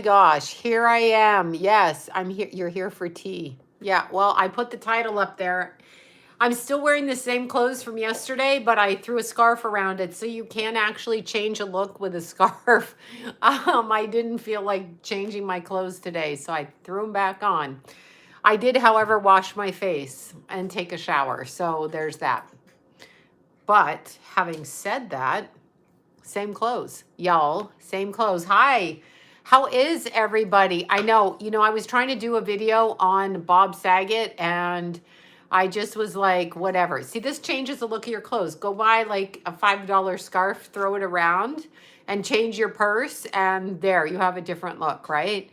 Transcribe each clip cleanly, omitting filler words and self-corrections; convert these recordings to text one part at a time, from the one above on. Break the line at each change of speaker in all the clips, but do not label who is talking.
Gosh, here I am. Yes, I'm here. You're here for tea. Yeah, well, I put the title up there. I'm still wearing the same clothes from yesterday, but I threw a scarf around it so you can actually change a look with a scarf. I didn't feel like changing my clothes today, so I threw them back on. I did, however, wash my face and take a shower, so there's that. But having said that, same clothes, y'all. Same clothes. Hi. How is everybody? I know, I was trying to do a video on Bob Saget and I just was like, whatever. See, this changes the look of your clothes. Go buy like a $5 scarf, throw it around and change your purse and there you have a different look, right?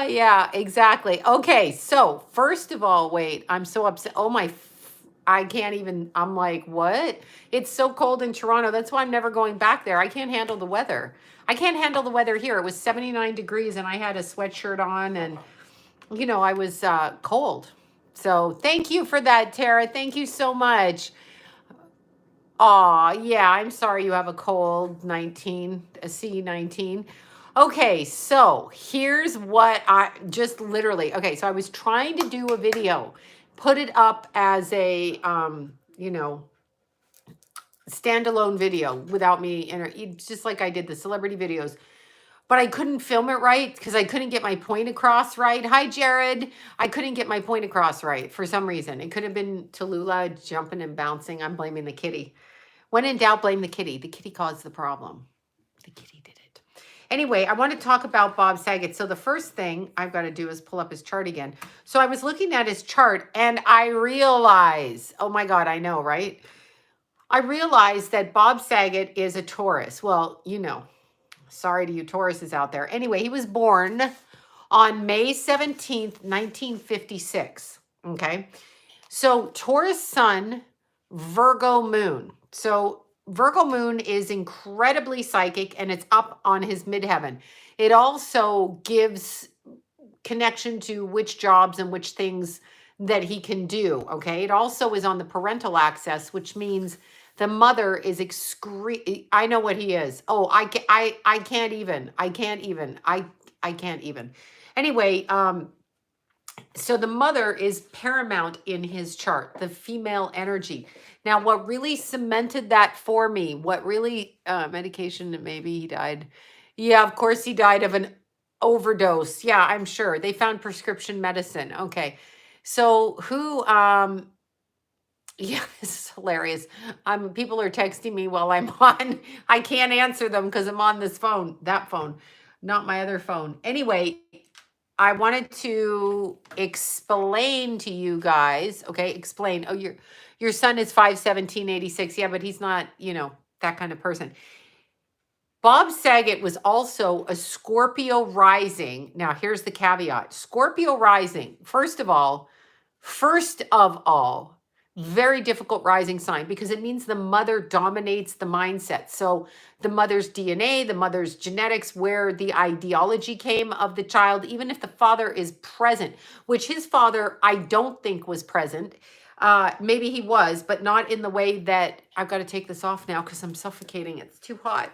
Yeah, exactly. Okay, so first of all, wait, I'm so upset. Oh my I can't even, I'm like, what? It's so cold in Toronto. That's why I'm never going back there. I can't handle the weather. I can't handle the weather here. It was 79 degrees and I had a sweatshirt on and, I was cold. So thank you for that, Tara. Thank you so much. Aw, yeah, I'm sorry you have a cold 19, a C19. Okay, so here's what I just literally, okay, so I was trying to do a video, put it up as a, standalone video without me, and just like I did the celebrity videos, but I couldn't film it right because I couldn't get my point across right. Hi, Jared. I couldn't get my point across right for some reason. It could have been Tallulah jumping and bouncing. I'm blaming the kitty. When in doubt, blame the kitty. The kitty caused the problem. The kitty did it. Anyway, I want to talk about Bob Saget. So the first thing I've got to do is pull up his chart again. So I was looking at his chart and I realize, oh my God, I know, right? I realized that Bob Saget is a Taurus. Well, sorry to you Tauruses out there. Anyway, he was born on May 17th, 1956. Okay. So Taurus sun, Virgo moon. So Virgo moon is incredibly psychic and it's up on his midheaven. It also gives connection to which jobs and which things that he can do. Okay. It also is on the parental axis, which means the mother is I know what he is. Oh, I can't even. I can't even. Anyway, so the mother is paramount in his chart, the female energy. Now, what really cemented that for me, what really, medication, maybe he died. Yeah, of course he died of an overdose. Yeah, I'm sure. They found prescription medicine. Okay. So who, yeah, this is hilarious. People are texting me while I'm on. I can't answer them because I'm on this phone, that phone, not my other phone. Anyway, I wanted to explain to you guys, okay, explain. Oh, your son is 5/17/86. Yeah, but he's not, that kind of person. Bob Saget was also a Scorpio rising. Now, here's the caveat. Scorpio rising, first of all, very difficult rising sign because it means the mother dominates the mindset. So the mother's DNA, the mother's genetics, where the ideology came of the child, even if the father is present, which his father, I don't think was present. Maybe he was, but not in the way that I've got to take this off now because I'm suffocating. It's too hot.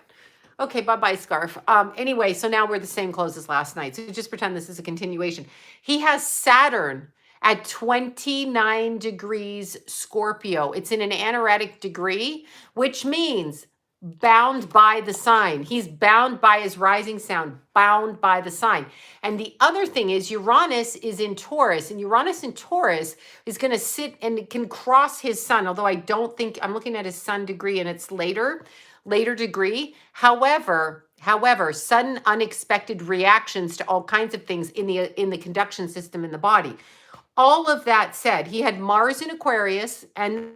Okay, bye-bye, scarf. Anyway, so now we're the same clothes as last night. So just pretend this is a continuation. He has Saturn at 29 degrees Scorpio. It's in an anaretic degree, which means bound by the sign. He's bound by his rising sound, bound by the sign. And the other thing is Uranus is in Taurus, and Uranus in Taurus is going to sit and it can cross his sun, although I don't think, I'm looking at his sun degree and it's later degree. However, sudden unexpected reactions to all kinds of things in the conduction system in the body. All of that said, he had Mars in Aquarius and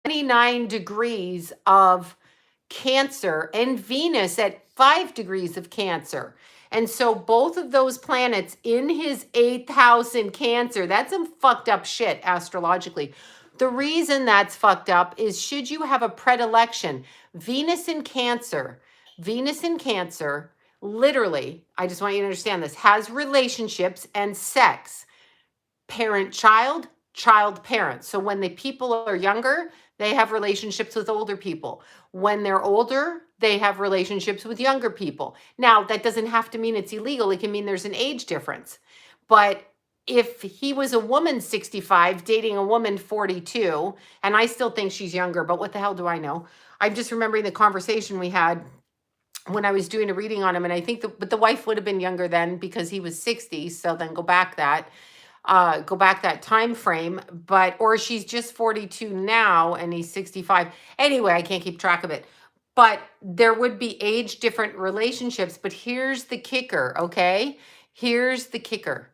29 degrees of Cancer and Venus at 5 degrees of Cancer. And so both of those planets in his 8th house in Cancer, that's some fucked up shit astrologically. The reason that's fucked up is should you have a predilection, Venus in Cancer, literally, I just want you to understand this, has relationships and sex, parent-child, child parents. So when the people are younger, they have relationships with older people. When they're older, they have relationships with younger people. Now, that doesn't have to mean it's illegal. It can mean there's an age difference. But if he was a woman 65 dating a woman 42, and I still think she's younger, but what the hell do I know? I'm just remembering the conversation we had when I was doing a reading on him, and I think but the wife would have been younger then because he was 60. So then go back that time frame. But or she's just 42 now and he's 65. Anyway, I can't keep track of it. But there would be age different relationships. But here's the kicker, okay? Here's the kicker.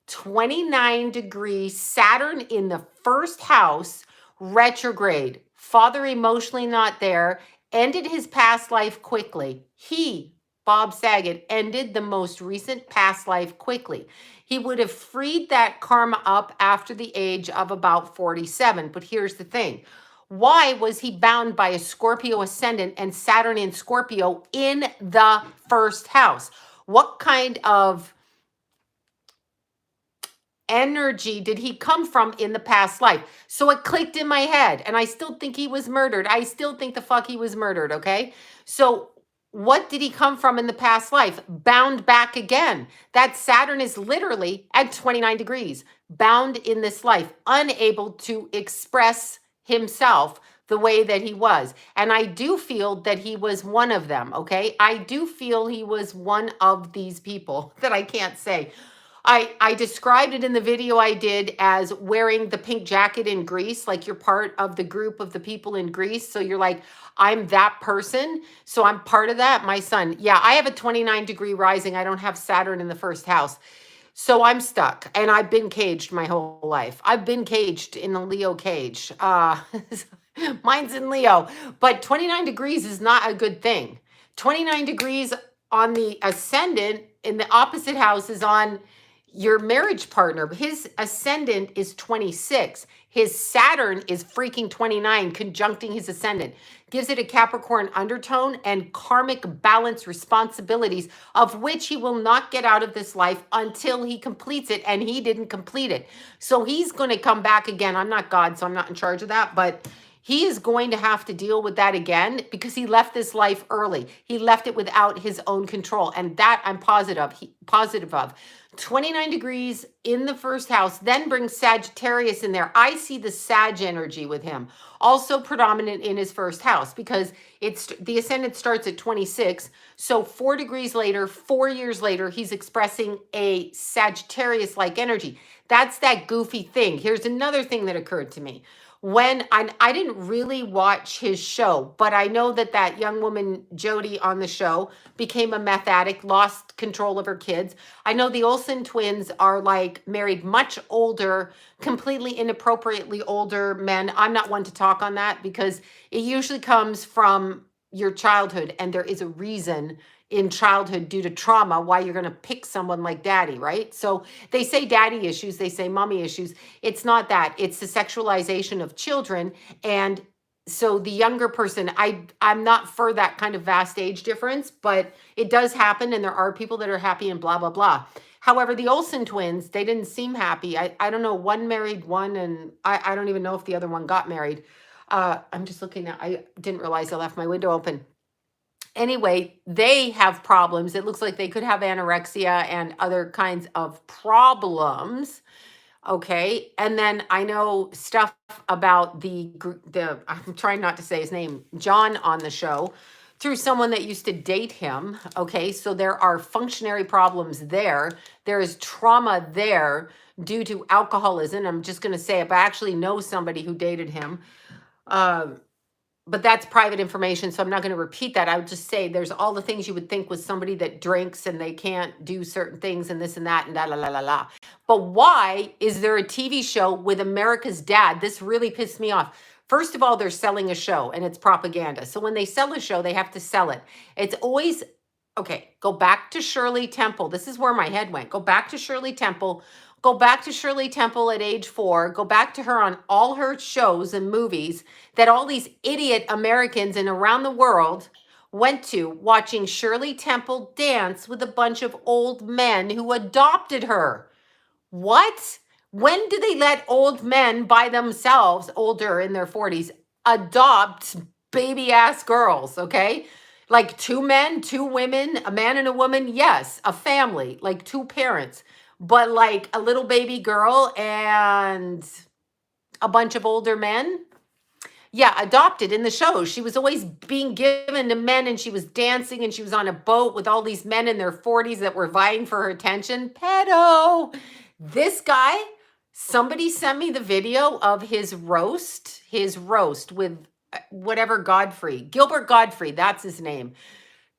29 degrees Saturn in the first house, retrograde. Father emotionally not there. Ended his past life quickly. He, Bob Saget, ended the most recent past life quickly. He would have freed that karma up after the age of about 47. But here's the thing. Why was he bound by a Scorpio ascendant and Saturn in Scorpio in the first house? What kind of energy did he come from in the past life? So it clicked in my head, and I still think he was murdered. I still think the fuck he was murdered, okay? So what did he come from in the past life? Bound back again. That Saturn is literally at 29 degrees, bound in this life, unable to express himself the way that he was. And I do feel that he was one of them, okay? I do feel he was one of these people that I can't say. I described it in the video I did as wearing the pink jacket in Greece, like you're part of the group of the people in Greece. So you're like, I'm that person. So I'm part of that. My son, yeah, I have a 29 degree rising. I don't have Saturn in the first house. So I'm stuck, and I've been caged my whole life. I've been caged in the Leo cage. Mine's in Leo, but 29 degrees is not a good thing. 29 degrees on the ascendant in the opposite house is on your marriage partner. His ascendant is 26. His Saturn is freaking 29, conjuncting his ascendant. Gives it a Capricorn undertone and karmic balance responsibilities, of which he will not get out of this life until he completes it, and he didn't complete it. So he's going to come back again. I'm not God, so I'm not in charge of that, but he is going to have to deal with that again because he left this life early. He left it without his own control, and that I'm positive of. 29 degrees in the first house, then brings Sagittarius in there. I see the Sag energy with him, also predominant in his first house because the ascendant starts at 26. So 4 degrees later, 4 years later, he's expressing a Sagittarius-like energy. That's that goofy thing. Here's another thing that occurred to me. When I didn't really watch his show, but I know that young woman, Jody, on the show became a meth addict, lost control of her kids. I know the Olsen twins are like married much older, completely inappropriately older men. I'm not one to talk on that because it usually comes from your childhood, and there is a reason in childhood due to trauma why you're going to pick someone like daddy, right? So they say daddy issues, they say mommy issues. It's not that. It's the sexualization of children. And so the younger person, I'm not for that kind of vast age difference, but it does happen, and there are people that are happy and blah, blah, blah. However, the Olsen twins, they didn't seem happy. I don't know, one married one, and I don't even know if the other one got married. I'm just looking at, I didn't realize I left my window open. Anyway, they have problems. It looks like they could have anorexia and other kinds of problems. Okay. And then I know stuff about I'm trying not to say his name, John, on the show through someone that used to date him. Okay. So there are functionary problems there. There is trauma there due to alcoholism. I'm just going to say it, but I actually know somebody who dated him. But that's private information, so I'm not going to repeat that. I would just say there's all the things you would think with somebody that drinks and they can't do certain things and this and that and da la la la la. But why is there a TV show with America's Dad? This really pissed me off. First of all, they're selling a show and it's propaganda. So when they sell a show, they have to sell it. It's always, okay, go back to Shirley Temple. This is where my head went. Go back to Shirley Temple. Go back to Shirley Temple at age 4. Go back to her on all her shows and movies that all these idiot Americans and around the world went to, watching Shirley Temple dance with a bunch of old men who adopted her. What? When do they let old men by themselves, older in their 40s, adopt baby ass girls? Okay. Like two men, two women, a man and a woman. Yes. A family, like two parents, but like a little baby girl and a bunch of older men. Yeah, adopted in the show. She was always being given to men and she was dancing and she was on a boat with all these men in their 40s that were vying for her attention. Pedo. This guy, somebody sent me the video of his roast with whatever Godfrey, Gilbert Godfrey, that's his name.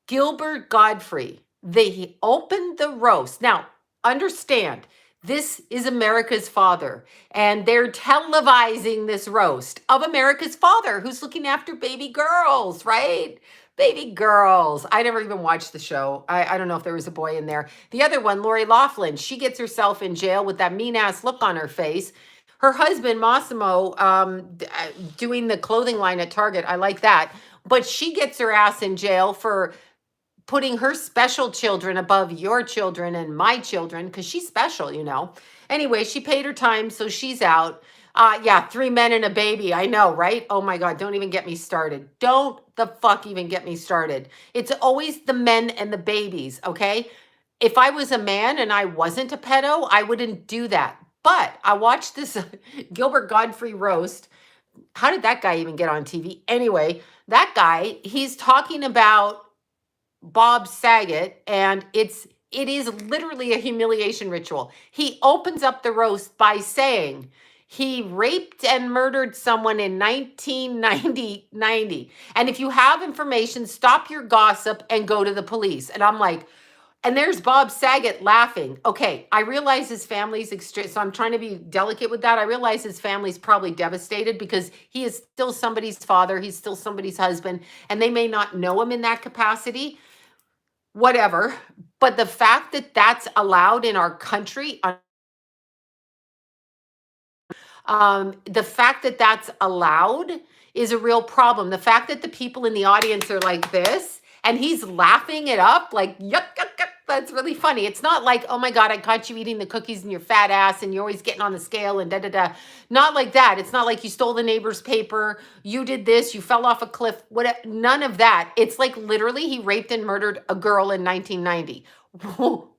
Gilbert Godfrey. They opened the roast. Now, understand, this is America's father, and they're televising this roast of America's father who's looking after baby girls, right? Baby girls. I never even watched the show. I don't know if there was a boy in there. The other one, Lori Loughlin, she gets herself in jail with that mean ass look on her face. Her husband, Massimo, doing the clothing line at Target. I like that. But she gets her ass in jail for putting her special children above your children and my children because she's special, you know. Anyway, she paid her time, so she's out. Yeah, 3 men and a baby. I know, right? Oh my God, don't even get me started. Don't the fuck even get me started. It's always the men and the babies, okay? If I was a man and I wasn't a pedo, I wouldn't do that. But I watched this Gilbert Godfrey roast. How did that guy even get on TV? Anyway, that guy, he's talking about Bob Saget, and it is literally a humiliation ritual. He opens up the roast by saying he raped and murdered someone in 1990. And if you have information, stop your gossip and go to the police. And I'm like, and there's Bob Saget laughing. Okay, I realize his family's extreme, so I'm trying to be delicate with that. I realize his family's probably devastated because he is still somebody's father. He's still somebody's husband, and they may not know him in that capacity. Whatever. But the fact that that's allowed in our country, the fact that that's allowed is a real problem. The fact that the people in the audience are like this and he's laughing it up like, yuck, yuck, yuck. That's really funny. It's not like, oh my God, I caught you eating the cookies in your fat ass and you're always getting on the scale and da da da. Not like that. It's not like you stole the neighbor's paper. You did this. You fell off a cliff. None of that. It's like literally he raped and murdered a girl in 1990.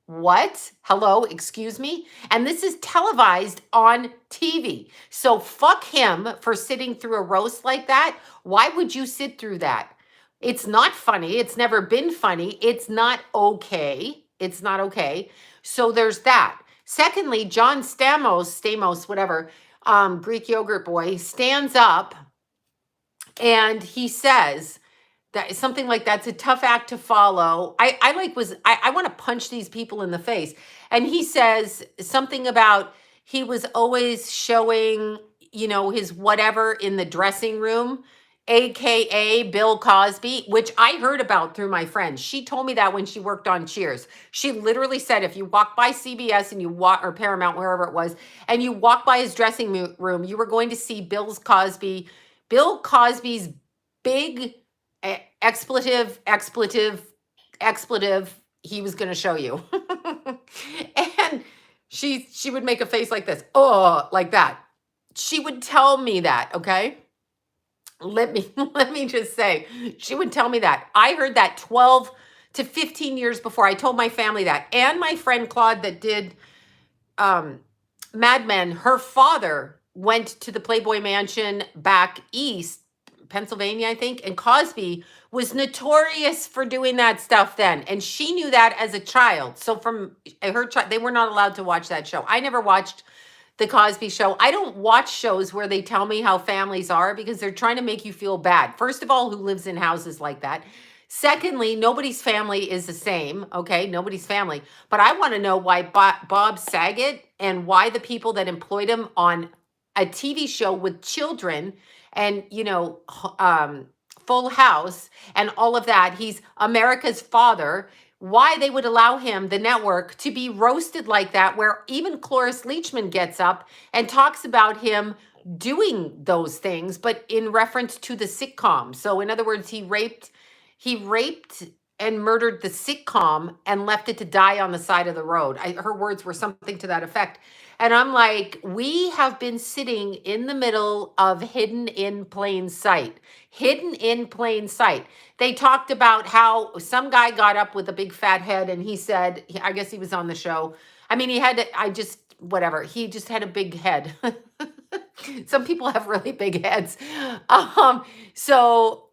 What? Hello? Excuse me? And this is televised on TV. So fuck him for sitting through a roast like that. Why would you sit through that? It's not funny. It's never been funny. It's not okay. It's not okay. So there's that. Secondly, John Stamos, whatever, Greek yogurt boy, stands up and he says that something like that's a tough act to follow. I want to punch these people in the face. And he says something about he was always showing, his whatever in the dressing room, AKA Bill Cosby, which I heard about through my friend. She told me that when she worked on Cheers. She literally said if you walk by CBS and you walk, or Paramount, wherever it was, and you walk by his dressing room, you were going to see Bill Cosby's big expletive he was going to show you. And she would make a face like this. Oh, like that. She would tell me that, okay? Let me just say, she would tell me that. I heard that 12 to 15 years before. I told my family that. And my friend Claude that did Mad Men, her father went to the Playboy Mansion back east, Pennsylvania, I think, and Cosby was notorious for doing that stuff then. And she knew that as a child. So from her child, they were not allowed to watch that show. I never watched The Cosby Show. I don't watch shows where they tell me how families are because they're trying to make you feel bad. First of all, who lives in houses like that? Secondly, nobody's family is the same, okay? Nobody's family. But I want to know why Bob Saget and why the people that employed him on a TV show with children and, Full House and all of that, he's America's father, why they would allow him, the network, to be roasted like that, where even Cloris Leachman gets up and talks about him doing those things, but in reference to the sitcom. So in other words, he raped and murdered the sitcom and left it to die on the side of the road. Her words were something to that effect. And I'm like, we have been sitting in the middle of hidden in plain sight. Hidden in plain sight. They talked about how some guy got up with a big fat head and he said, I guess he was on the show. I mean, he had, whatever. He just had a big head. Some people have really big heads. So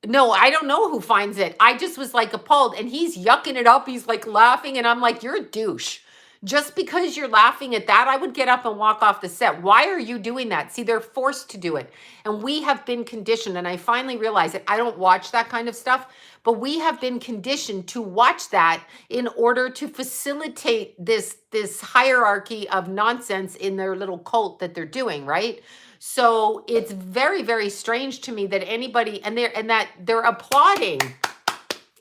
no, I don't know who finds it. I just was like appalled, and he's yucking it up. He's like laughing, and I'm like, you're a douche. Just because you're laughing at that, I would get up and walk off the set. Why are you doing that? See, they're forced to do it. And we have been conditioned, and I finally realized that I don't watch that kind of stuff, but we have been conditioned to watch that in order to facilitate this hierarchy of nonsense in their little cult that they're doing, right? So it's very, very strange to me that anybody and they're applauding.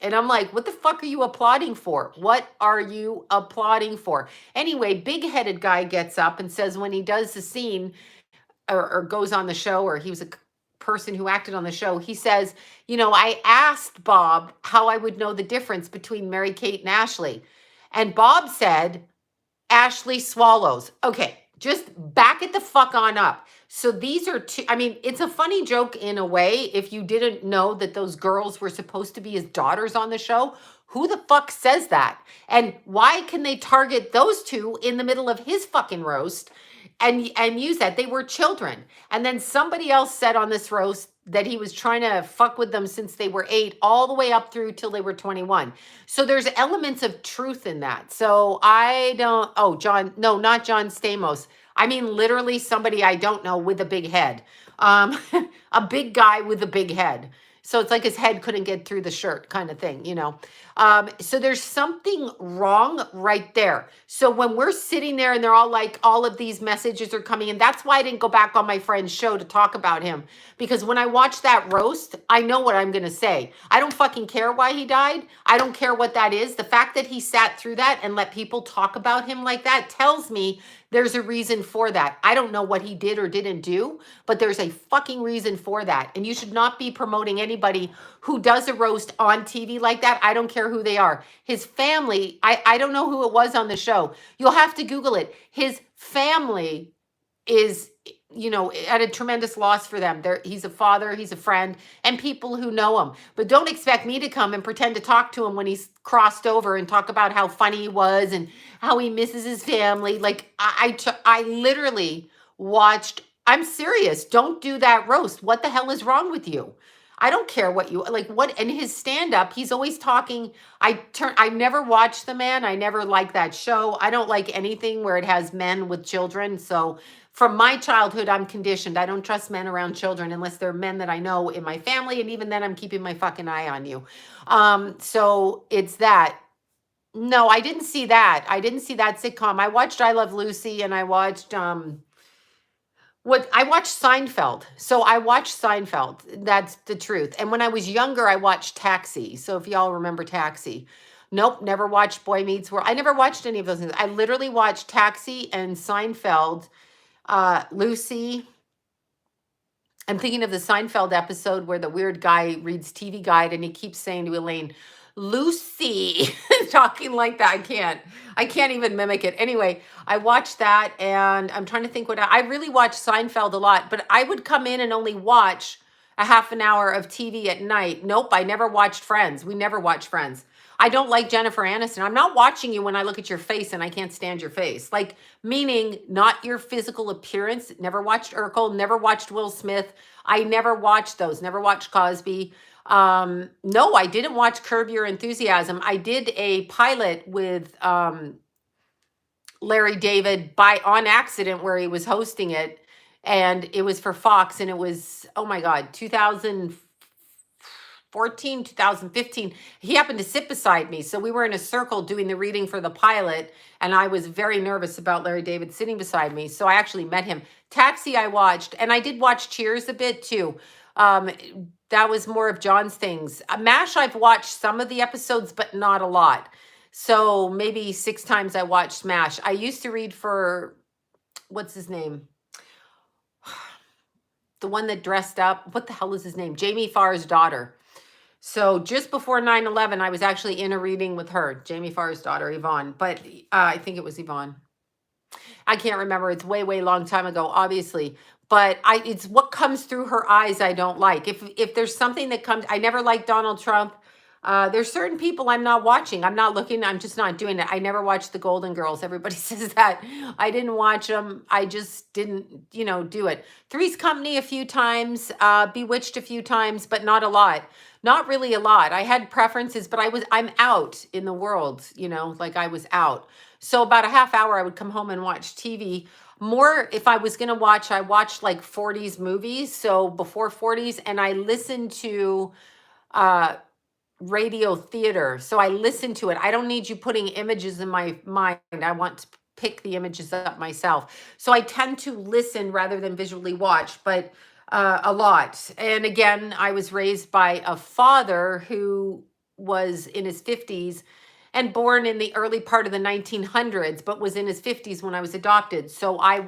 And I'm like, what the fuck are you applauding for? What are you applauding for? Anyway, big-headed guy gets up and says when he does the scene or goes on the show, or he was a person who acted on the show, he says, I asked Bob how I would know the difference between Mary-Kate and Ashley. And Bob said, Ashley swallows. Okay, just back it the fuck on up. So these are two, I mean, it's a funny joke in a way. If you didn't know that those girls were supposed to be his daughters on the show, who the fuck says that? And why can they target those two in the middle of his fucking roast and use that? They were children. And then somebody else said on this roast that he was trying to fuck with them since they were 8 all the way up through till they were 21. So there's elements of truth in that. So I don't, not John Stamos. I mean, literally somebody I don't know with a big head. A big guy with a big head. So it's like his head couldn't get through the shirt kind of thing, So there's something wrong right there. So when we're sitting there and they're all like, all of these messages are coming in, that's why I didn't go back on my friend's show to talk about him. Because when I watch that roast, I know what I'm going to say. I don't fucking care why he died. I don't care what that is. The fact that he sat through that and let people talk about him like that tells me there's a reason for that. I don't know what he did or didn't do, but there's a fucking reason for that. And you should not be promoting anybody who does a roast on TV like that. I don't care who they are. His family, I don't know who it was on the show. You'll have to Google it. His family is, at a tremendous loss for them. He's a father, he's a friend, and people who know him. But don't expect me to come and pretend to talk to him when he's crossed over and talk about how funny he was and how he misses his family. Like, I literally watched, I'm serious, don't do that roast. What the hell is wrong with you? I don't care what you, like what, and his stand-up, he's always talking, I never watched the man, I never liked that show. I don't like anything where it has men with children, so from my childhood, I'm conditioned. I don't trust men around children unless they're men that I know in my family. And even then, I'm keeping my fucking eye on you. So it's that. No, I didn't see that. I didn't see that sitcom. I watched I Love Lucy and I watched I watched Seinfeld. So I watched Seinfeld. That's the truth. And when I was younger, I watched Taxi. So if y'all remember Taxi. Nope, never watched Boy Meets World. I never watched any of those things. I literally watched Taxi and Seinfeld. Lucy. I'm thinking of the Seinfeld episode where the weird guy reads TV Guide and he keeps saying to Elaine, Lucy, talking like that. I can't even mimic it. Anyway, I watched that and I'm trying to think I really watched Seinfeld a lot, but I would come in and only watch a half an hour of TV at night. Nope, I never watched Friends. We never watched Friends. I don't like Jennifer Aniston. I'm not watching you when I look at your face and I can't stand your face. Like, meaning not your physical appearance. Never watched Urkel, never watched Will Smith. I never watched those, never watched Cosby. No, I didn't watch Curb Your Enthusiasm. I did a pilot with Larry David on accident where he was hosting it. And it was for Fox and it was, oh my God, 2014, 2015, he happened to sit beside me. So we were in a circle doing the reading for the pilot. And I was very nervous about Larry David sitting beside me. So I actually met him. Taxi I watched. And I did watch Cheers a bit too. That was more of John's things. MASH, I've watched some of the episodes, but not a lot. So maybe 6 times I watched MASH. I used to read for, what's his name? The one that dressed up. What the hell is his name? Jamie Farr's daughter. So just before 9/11, I was actually in a reading with her, Jamie Farr's daughter, Yvonne. But I think it was Yvonne. I can't remember. It's way, way long time ago, obviously. But it's what comes through her eyes I don't like. If there's something that comes, I never liked Donald Trump. There's certain people I'm not watching. I'm not looking. I'm just not doing it. I never watched the Golden Girls. Everybody says that. I didn't watch them. I just didn't, do it. Three's Company a few times, Bewitched a few times, but not a lot. Not really a lot. I had preferences, but I'm out in the world, like I was out. So about a half hour, I would come home and watch TV. More, if I was going to watch, I watched like 40s movies. So before 40s, and I listened to uh, radio theater. So I listen to it. I don't need you putting images in my mind. I want to pick the images up myself. So I tend to listen rather than visually watch, but a lot. And again, I was raised by a father who was in his 50s and born in the early part of the 1900s, but was in his 50s when I was adopted. So I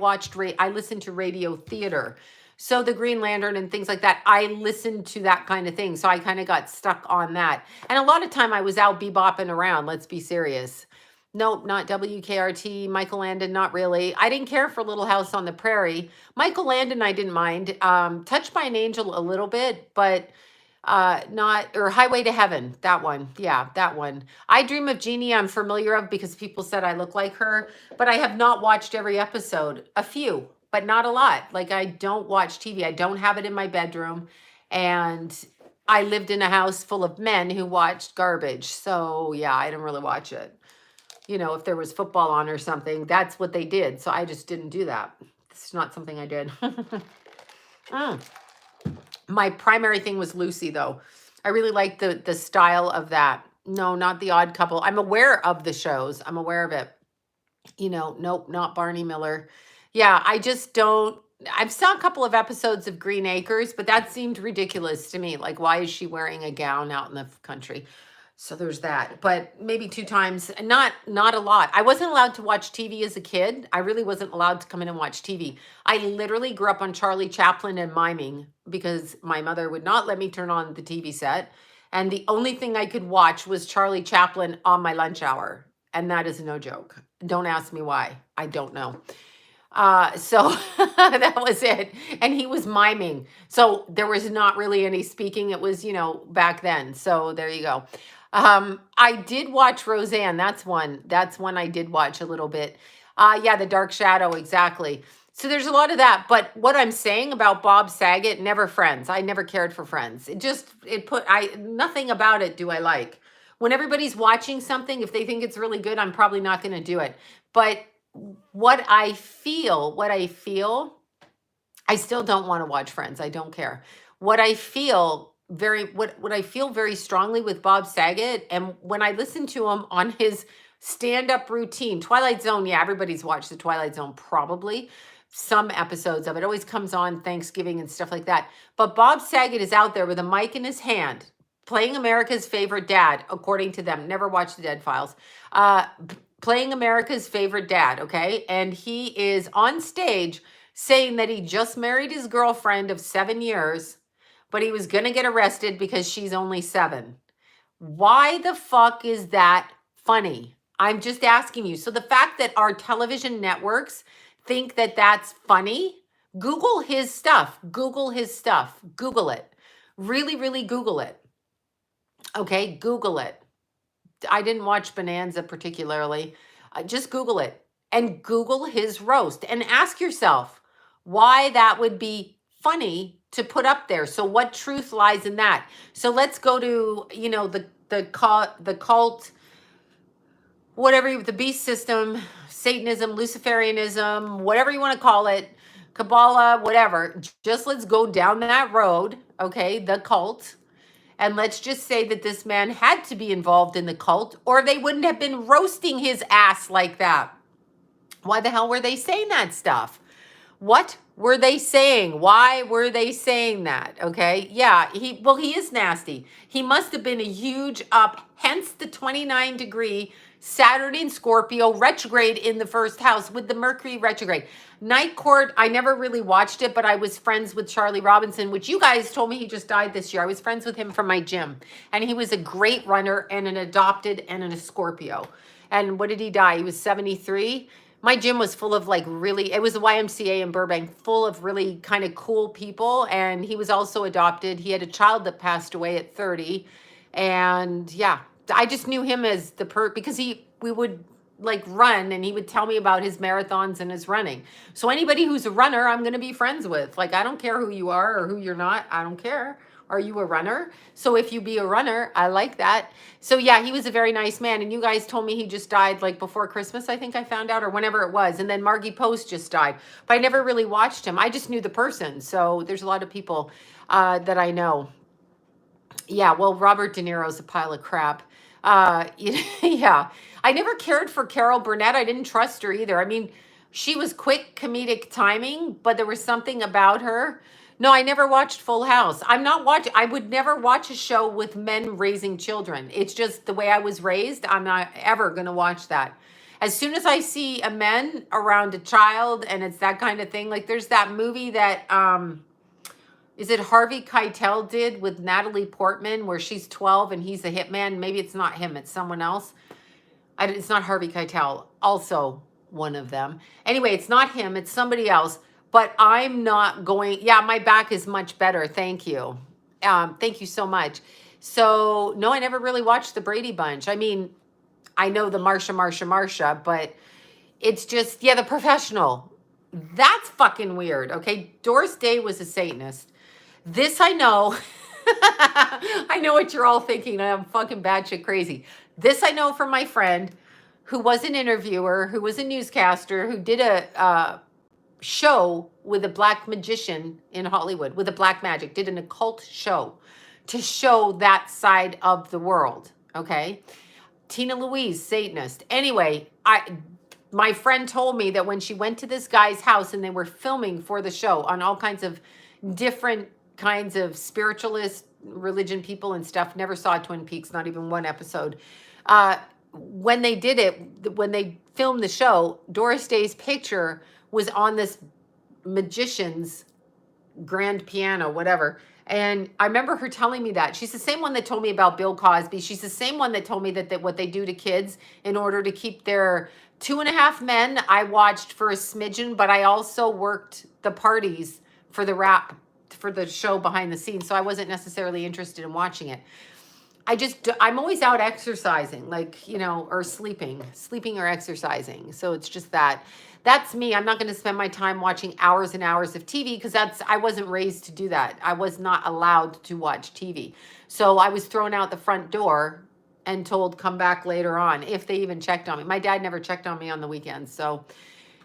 listened to radio theater. So the Green Lantern and things like that, I listened to that kind of thing. So I kind of got stuck on that. And a lot of time I was out bebopping around, let's be serious. Nope, not WKRT, Michael Landon, not really. I didn't care for Little House on the Prairie. Michael Landon, I didn't mind. Touched by an Angel a little bit, but not, or Highway to Heaven, that one. Yeah, that one. I Dream of Jeannie, I'm familiar of because people said I look like her, but I have not watched every episode. A few, but not a lot. Like I don't watch TV. I don't have it in my bedroom. And I lived in a house full of men who watched garbage. So yeah, I didn't really watch it. If there was football on or something, that's what they did. So I just didn't do that. It's not something I did. My primary thing was Lucy, though. I really liked the style of that. No, not The Odd Couple. I'm aware of the shows. I'm aware of it. Nope, not Barney Miller. Yeah, I just don't. I've saw a couple of episodes of Green Acres, but that seemed ridiculous to me. Like, why is she wearing a gown out in the country? So there's that, but maybe 2 times, not a lot. I wasn't allowed to watch TV as a kid. I really wasn't allowed to come in and watch TV. I literally grew up on Charlie Chaplin and miming because my mother would not let me turn on the TV set. And the only thing I could watch was Charlie Chaplin on my lunch hour. And that is no joke. Don't ask me why. I don't know. So that was it. And he was miming. So there was not really any speaking. It was, back then. So there you go. I did watch Roseanne. That's one I did watch a little bit. Yeah, The Dark Shadow, exactly. So there's a lot of that. But what I'm saying about Bob Saget, never Friends. I never cared for Friends. Nothing about it do I like. When everybody's watching something, if they think it's really good, I'm probably not going to do it. But what I feel, I still don't want to watch Friends. I don't care. What I feel what I feel very strongly with Bob Saget, and when I listen to him on his stand-up routine, Twilight Zone, yeah, everybody's watched the Twilight Zone, probably. Some episodes of it always comes on Thanksgiving and stuff like that. But Bob Saget is out there with a mic in his hand, playing America's favorite dad, according to them. Never watched the Dead Files. Playing America's favorite dad, okay? And he is on stage saying that he just married his girlfriend of 7 years, but he was going to get arrested because she's only 7. Why the fuck is that funny? I'm just asking you. So the fact that our television networks think that that's funny, Google his stuff. Google his stuff. Google it. Really, really Google it. Okay, Google it. I didn't watch Bonanza particularly. Just Google it and Google his roast and ask yourself why that would be funny to put up there. So what truth lies in that? So let's go to, the cult, whatever, the beast system, Satanism, Luciferianism, whatever you want to call it, Kabbalah, whatever. Just let's go down that road, okay, the cult. And let's just say that this man had to be involved in the cult, or they wouldn't have been roasting his ass like that. Why the hell were they saying that stuff? What were they saying? Why were they saying that? Okay. Yeah. He is nasty. He must have been a huge up, hence the 29-degree Saturn in Scorpio, retrograde in the first house with the Mercury retrograde. Night Court, I never really watched it, but I was friends with Charlie Robinson, which you guys told me he just died this year. I was friends with him from my gym. And he was a great runner and an adopted and a Scorpio. And what did he die? He was 73. My gym was full of like really, it was a YMCA in Burbank, full of really kind of cool people. And he was also adopted. He had a child that passed away at 30. And yeah, I just knew him as because we would like run and he would tell me about his marathons and his running. So anybody who's a runner, I'm going to be friends with. Like, I don't care who you are or who you're not. I don't care. Are you a runner? So if you be a runner, I like that. So yeah, he was a very nice man. And you guys told me he just died like before Christmas, I think I found out, or whenever it was. And then Margie Post just died. But I never really watched him. I just knew the person. So there's a lot of people that I know. Yeah, well, Robert De Niro's a pile of crap. Yeah. I never cared for Carol Burnett. I didn't trust her either. I mean, she was quick comedic timing, but there was something about her. No, I never watched Full House. I would never watch a show with men raising children. It's just the way I was raised. I'm not ever going to watch that. As soon as I see a man around a child and it's that kind of thing, like there's that movie that, is it Harvey Keitel did with Natalie Portman where she's 12 and he's a hitman? Maybe it's not him, it's someone else. It's not Harvey Keitel, also one of them. Anyway, it's not him, it's somebody else. But I'm not going, yeah, my back is much better, thank you. Thank you so much. So, no, I never really watched the Brady Bunch. I mean, I know the Marsha, but it's just, yeah, The Professional. That's fucking weird, okay? Doris Day was a Satanist. This I know. I know what you're all thinking. I'm fucking batshit crazy. This I know from my friend who was an interviewer, who was a newscaster, who did a show with a black magician in Hollywood, with a black magic, did an occult show to show that side of the world, okay? Tina Louise, Satanist. Anyway, my friend told me that when she went to this guy's house and they were filming for the show on all kinds of different kinds of spiritualist religion people and stuff, never saw Twin Peaks, not even one episode. When they did it, when they filmed the show, Doris Day's picture was on this magician's grand piano, whatever. And I remember her telling me that. She's the same one that told me about Bill Cosby. She's the same one that told me that what they do to kids in order to keep their 2.5 Men. I watched for a smidgen, but I also worked the parties for the rap, for the show behind the scenes. So I wasn't necessarily interested in watching it. I'm always out exercising, like, you know, or sleeping or exercising. So it's just that's me. I'm not going to spend my time watching hours and hours of TV because I wasn't raised to do that. I was not allowed to watch TV. So I was thrown out the front door and told come back later on, if they even checked on me. My dad never checked on me on the weekends. So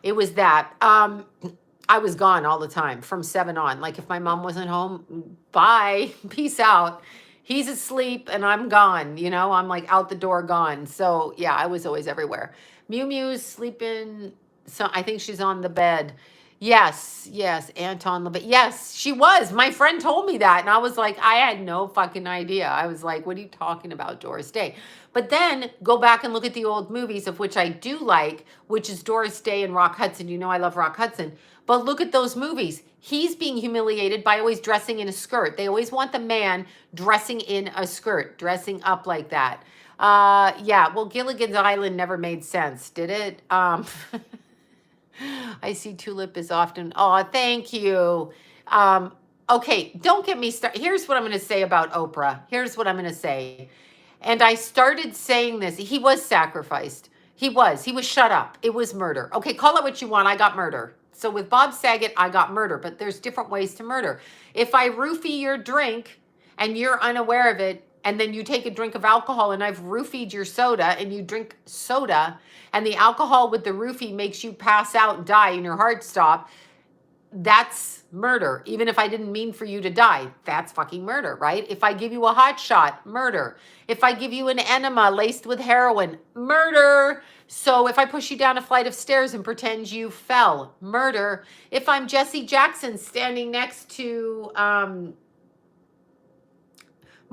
it was that. I was gone all the time from 7 on. Like if my mom wasn't home, bye, peace out. He's asleep and I'm gone, you know, I'm like out the door gone. So yeah, I was always everywhere. Mew Mew's sleeping. So I think she's on the bed. Yes, Anton the bed. Yes, she was. My friend told me that. And I was like, I had no fucking idea. I was like, what are you talking about, Doris Day? But then go back and look at the old movies, of which I do like, which is Doris Day and Rock Hudson. You know I love Rock Hudson. But look at those movies. He's being humiliated by always dressing in a skirt. They always want the man dressing in a skirt, dressing up like that. Yeah, well, Gilligan's Island never made sense, did it? I see Tulip is often, oh, thank you. Okay, don't get me started. Here's what I'm going to say about Oprah. Here's what I'm going to say. And I started saying this. He was sacrificed. He was shut up. It was murder. Okay, call it what you want. I got murder. So with Bob Saget, I got murder, but there's different ways to murder. If I roofie your drink and you're unaware of it, and then you take a drink of alcohol and I've roofied your soda and you drink soda and the alcohol with the roofie makes you pass out and die and your heart stop, that's murder. Even if I didn't mean for you to die, that's fucking murder, right? If I give you a hot shot, murder. If I give you an enema laced with heroin, murder. So if I push you down a flight of stairs and pretend you fell, murder. If I'm Jesse Jackson standing next to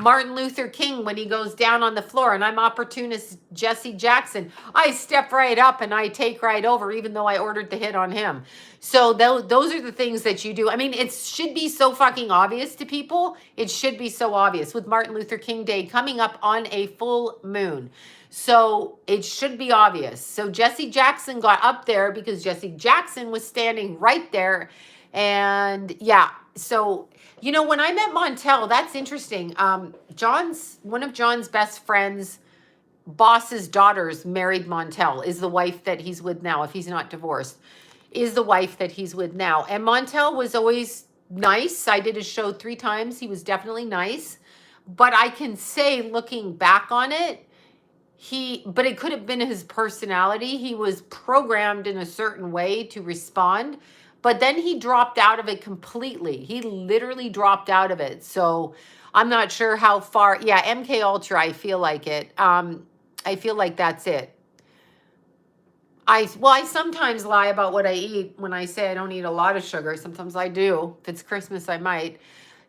Martin Luther King, when he goes down on the floor, and I'm opportunist Jesse Jackson, I step right up and I take right over, even though I ordered the hit on him. So those are the things that you do. I mean, it should be so fucking obvious to people. It should be so obvious with Martin Luther King Day coming up on a full moon. So it should be obvious. So Jesse Jackson got up there because Jesse Jackson was standing right there. And yeah, so, you know, when I met Montel, that's interesting. One of John's best friends, boss's daughters married Montel, is the wife that he's with now, if he's not divorced, is the wife that he's with now. And Montel was always nice. I did his show 3 times. He was definitely nice. But I can say, looking back on it, but it could have been his personality. He was programmed in a certain way to respond. But then he dropped out of it completely. He literally dropped out of it. So I'm not sure how far. Yeah, MK Ultra, I feel like it. I feel like that's it. I sometimes lie about what I eat when I say I don't eat a lot of sugar. Sometimes I do. If it's Christmas, I might.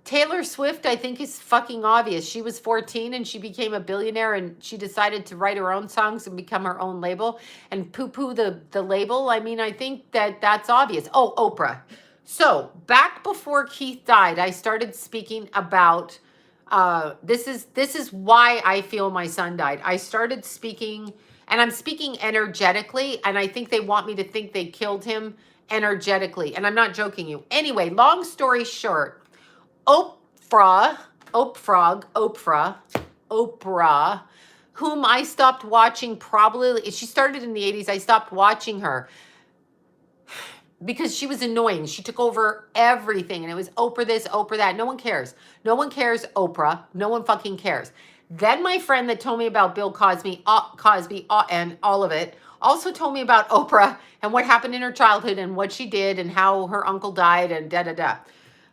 Taylor Swift, I think, is fucking obvious. She was 14 and she became a billionaire, and she decided to write her own songs and become her own label and poo-poo the label. I mean, I think that's obvious. Oh, Oprah. So back before Keith died, I started speaking about, this is why I feel my son died. I started speaking, and I'm speaking energetically, and I think they want me to think they killed him energetically. And I'm not joking you. Anyway, long story short, Oprah, whom I stopped watching probably, she started in the 80s. I stopped watching her because she was annoying. She took over everything, and it was Oprah this, Oprah that. No one cares. No one cares, Oprah. No one fucking cares. Then my friend that told me about Bill Cosby, and all of it, also told me about Oprah and what happened in her childhood and what she did and how her uncle died and da-da-da.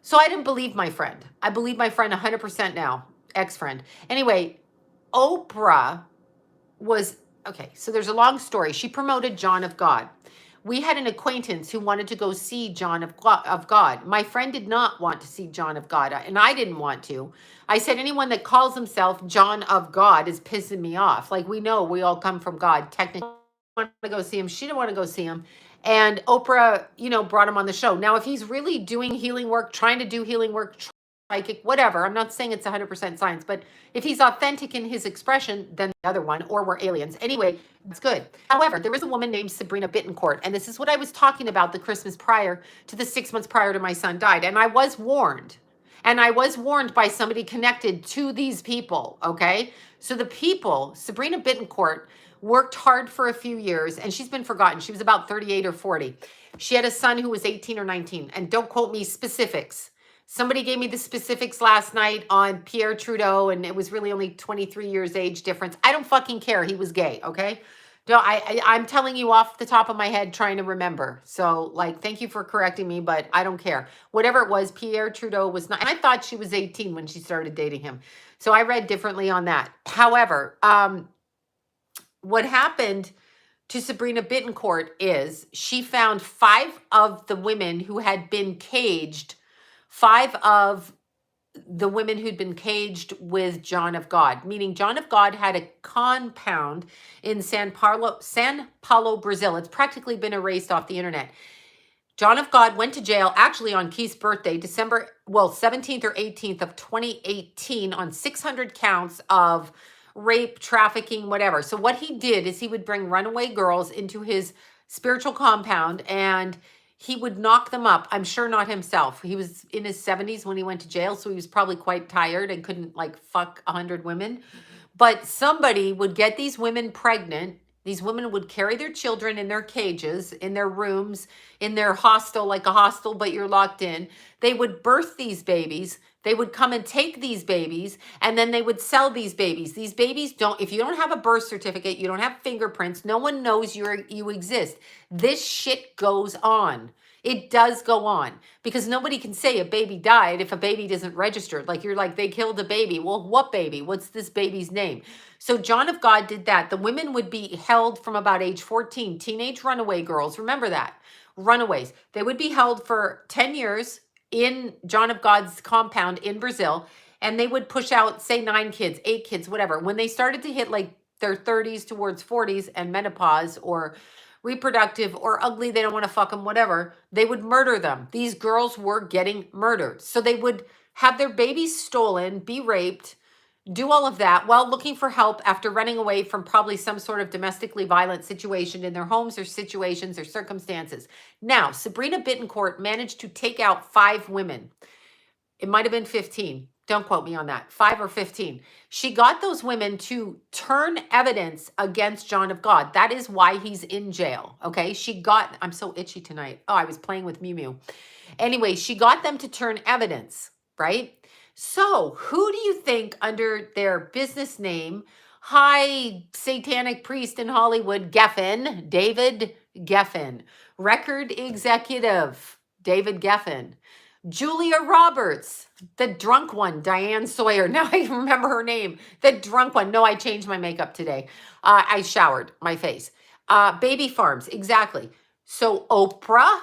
So I didn't believe my friend. I believe my friend 100% now, ex-friend. Anyway, Oprah was, okay, so there's a long story. She promoted John of God. We had an acquaintance who wanted to go see John of God. My friend did not want to see John of God, and I didn't want to. I said, anyone that calls himself John of God is pissing me off. Like, we know we all come from God. Technically, I want to go see him. She didn't want to go see him. And Oprah, brought him on the show. Now, if he's really doing healing work, trying to do healing work, psychic, whatever, I'm not saying it's 100% science, but if he's authentic in his expression, then the other one, or we're aliens. Anyway, it's good. However, there was a woman named Sabrina Bittencourt, and this is what I was talking about the Christmas prior to the 6 months prior to my son died. And I was warned. And I was warned by somebody connected to these people, okay? So the people, Sabrina Bittencourt, worked hard for a few years, and she's been forgotten. She was about 38 or 40. She had a son who was 18 or 19, and don't quote me specifics. Somebody gave me the specifics last night on Pierre Trudeau, and it was really only 23 years age difference. I don't fucking care. He was gay, okay? No, I'm telling you off the top of my head, trying to remember. So, thank you for correcting me, but I don't care. Whatever it was, Pierre Trudeau was not, and I thought she was 18 when she started dating him. So I read differently on that. However, what happened to Sabrina Bittencourt is she found 5 of the women who had been caged, 5 of the women who'd been caged with John of God, meaning John of God had a compound in San Paulo, Brazil. It's practically been erased off the internet. John of God went to jail actually on Keith's birthday, December 17th or 18th of 2018 on 600 counts of rape, trafficking, whatever. So what he did is he would bring runaway girls into his spiritual compound and he would knock them up. I'm sure not himself. He was in his 70s when he went to jail, so he was probably quite tired and couldn't fuck 100 women. But somebody would get these women pregnant. These women would carry their children in their cages, in their rooms, in their hostel, like a hostel, but you're locked in. They would birth these babies. They would come and take these babies, and then they would sell these babies. These babies if you don't have a birth certificate, you don't have fingerprints, no one knows you exist. This shit goes on. It does go on because nobody can say a baby died if a baby isn't registered. They killed a baby. Well, what baby? What's this baby's name? So John of God did that. The women would be held from about age 14, teenage runaway girls. Remember that. Runaways. They would be held for 10 years in John of God's compound in Brazil. and they would push out, say 9 kids, 8 kids, whatever. When they started to hit like their 30s towards 40s and menopause or reproductive or ugly, they don't want to fuck them, whatever, they would murder them. These girls were getting murdered. So they would have their babies stolen, be raped, do all of that while looking for help after running away from probably some sort of domestically violent situation in their homes or situations or circumstances. Now, Sabrina Bittencourt managed to take out 5 women. It might have been 15. Don't quote me on that. 5 or 15. She got those women to turn evidence against John of God. That is why he's in jail. Okay. I'm so itchy tonight. Oh, I was playing with Mew Mew. Anyway, she got them to turn evidence, right? So who do you think under their business name, high satanic priest in Hollywood, Geffen, David Geffen, record executive, David Geffen, Julia Roberts, the drunk one, Diane Sawyer. Now I remember her name. The drunk one. No, I changed my makeup today. I showered my face. Baby Farms, exactly. So Oprah,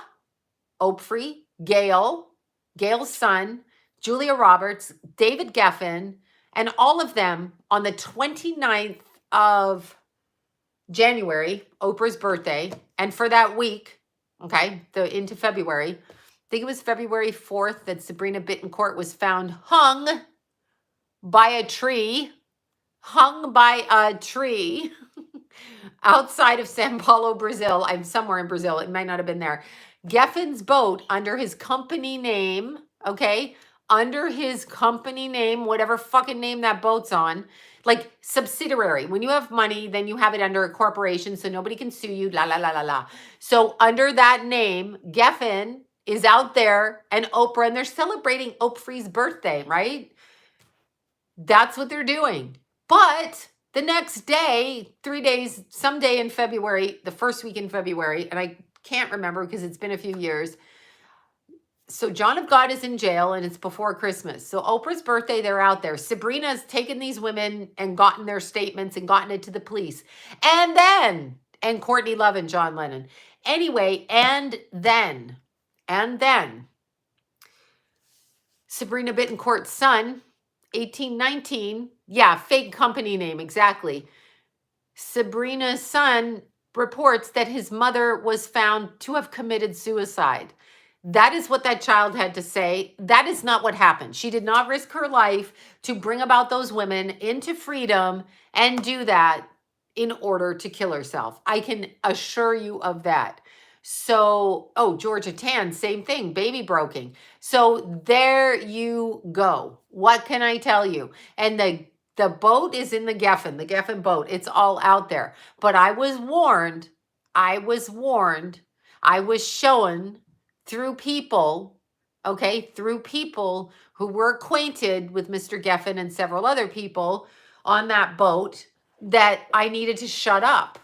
Gail's son, Julia Roberts, David Geffen, and all of them on the 29th of January, Oprah's birthday, and for that week, okay, into February, I think it was February 4th that Sabrina Bittencourt was found hung by a tree outside of Sao Paulo, Brazil. I'm somewhere in Brazil. It might not have been there. Geffen's boat under his company name, okay, under his company name, whatever fucking name that boat's on, like subsidiary. When you have money, then you have it under a corporation so nobody can sue you, la, la, la, la, la. So under that name, Geffen is out there and Oprah, and they're celebrating Oprah's birthday, right? That's what they're doing. But the next day, 3 days, someday in February, the first week in February, and I can't remember because it's been a few years. So John of God is in jail and it's before Christmas. So Oprah's birthday, they're out there. Sabrina's taken these women and gotten their statements and gotten it to the police. And Courtney Love and John Lennon. Anyway, and then Sabrina Bittencourt's son, 1819, yeah, fake company name, exactly. Sabrina's son reports that his mother was found to have committed suicide. That is what that child had to say. That is not what happened. She did not risk her life to bring about those women into freedom and do that in order to kill herself. I can assure you of that. So, Georgia Tan, same thing, baby broking. So there you go. What can I tell you? And the boat is in the Geffen boat. It's all out there. But I was warned. I was shown through people, through people who were acquainted with Mr. Geffen and several other people on that boat, that I needed to shut up.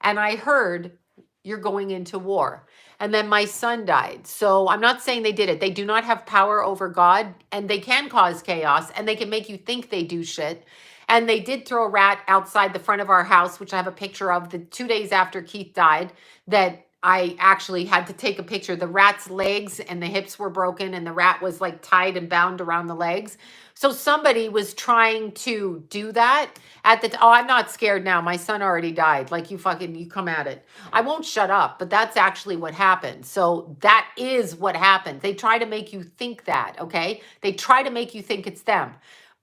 And I heard, you're going into war. And then my son died. So I'm not saying they did it. They do not have power over God, and they can cause chaos, and they can make you think they do shit. And they did throw a rat outside the front of our house, which I have a picture of, the 2 days after Keith died, that I actually had to take a picture. The rat's legs and the hips were broken, and the rat was like tied and bound around the legs. So somebody was trying to do that I'm not scared now. My son already died. Like, you come at it. I won't shut up, but that's actually what happened. So that is what happened. They try to make you think that, okay? They try to make you think it's them.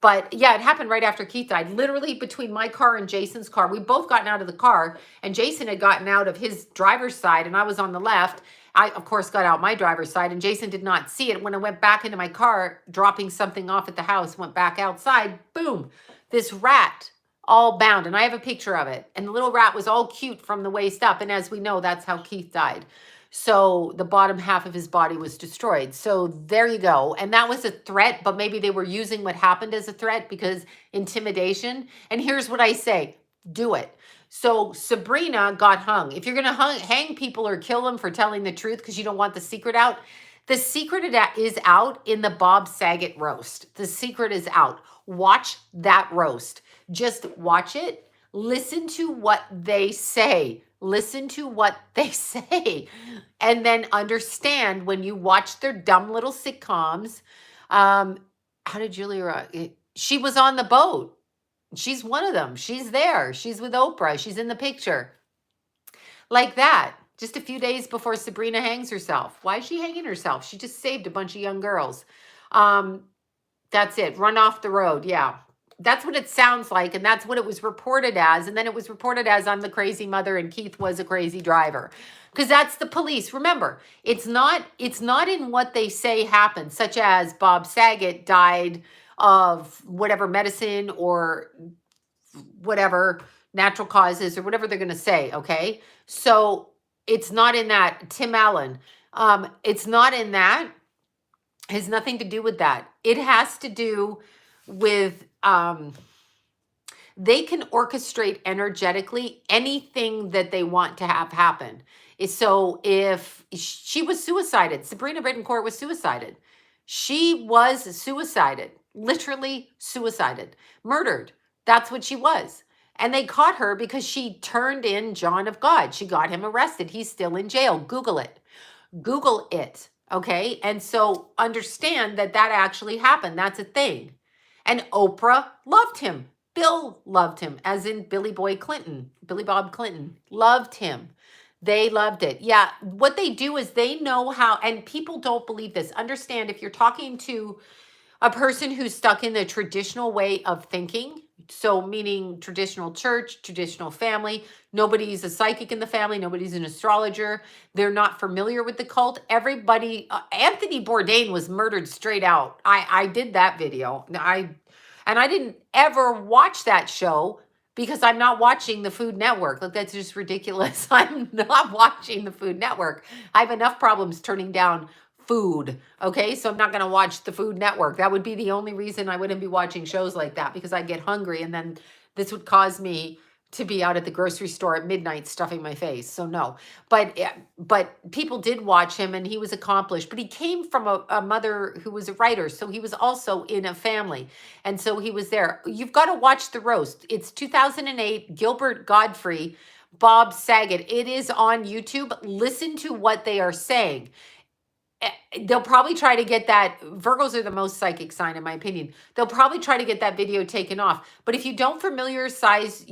But yeah, it happened right after Keith died. Literally between my car and Jason's car. We both gotten out of the car, and Jason had gotten out of his driver's side, and I was on the left. I, of course, got out my driver's side, and Jason did not see it. When I went back into my car, dropping something off at the house, went back outside, boom, this rat all bound. And I have a picture of it. And the little rat was all cute from the waist up. And as we know, that's how Keith died. So the bottom half of his body was destroyed. So there you go. And that was a threat, but maybe they were using what happened as a threat because intimidation. And here's what I say, do it. So Sabrina got hung. If you're going to hang people or kill them for telling the truth because you don't want the secret out, the secret is out in the Bob Saget roast. The secret is out. Watch that roast. Just watch it. Listen to what they say. Listen to what they say. And then understand when you watch their dumb little sitcoms, How did Julia? She was on the boat. She's one of them. She's there. She's with Oprah. She's in the picture. Like that. Just a few days before Sabrina hangs herself. Why is she hanging herself? She just saved a bunch of young girls. That's it. Run off the road. Yeah. That's what it sounds like. And that's what it was reported as. And then it was reported as I'm the crazy mother and Keith was a crazy driver. Because that's the police. Remember, it's not in what they say happened, such as Bob Saget died of whatever medicine or whatever natural causes or whatever they're going to say. Okay. So it's not in that. Tim Allen. It's not in that. It has nothing to do with that. It has to do with they can orchestrate energetically anything that they want to have happen. So if she was suicided, Sabrina Bittencourt was suicided. She was suicided, literally suicided, murdered. That's what she was. And they caught her because she turned in John of God. She got him arrested. He's still in jail. Google it. Google it. Okay. And so understand that that actually happened. That's a thing. And Oprah loved him. Bill loved him, as in Billy Bob Clinton loved him. They loved it. Yeah. What they do is they know how, and people don't believe this. Understand, if you're talking to a person who's stuck in the traditional way of thinking, so meaning traditional church, traditional family, nobody's a psychic in the family, nobody's an astrologer, they're not familiar with the cult. Everybody, Anthony Bourdain was murdered straight out. I did that video. And I didn't ever watch that show because I'm not watching the Food Network. Like, that's just ridiculous. I'm not watching the Food Network. I have enough problems turning down food. Okay. So I'm not going to watch the Food Network. That would be the only reason I wouldn't be watching shows like that, because I get hungry and then this would cause me to be out at the grocery store at midnight stuffing my face. So no, but people did watch him and he was accomplished, but he came from a mother who was a writer. So he was also in a family. And so he was there. You've got to watch the roast. It's 2008, Gilbert, Godfrey, Bob Saget. It is on YouTube. Listen to what they are saying. They'll probably try to get that. Virgos are the most psychic sign, in my opinion. They'll probably try to get that video taken off. But if you don't familiarize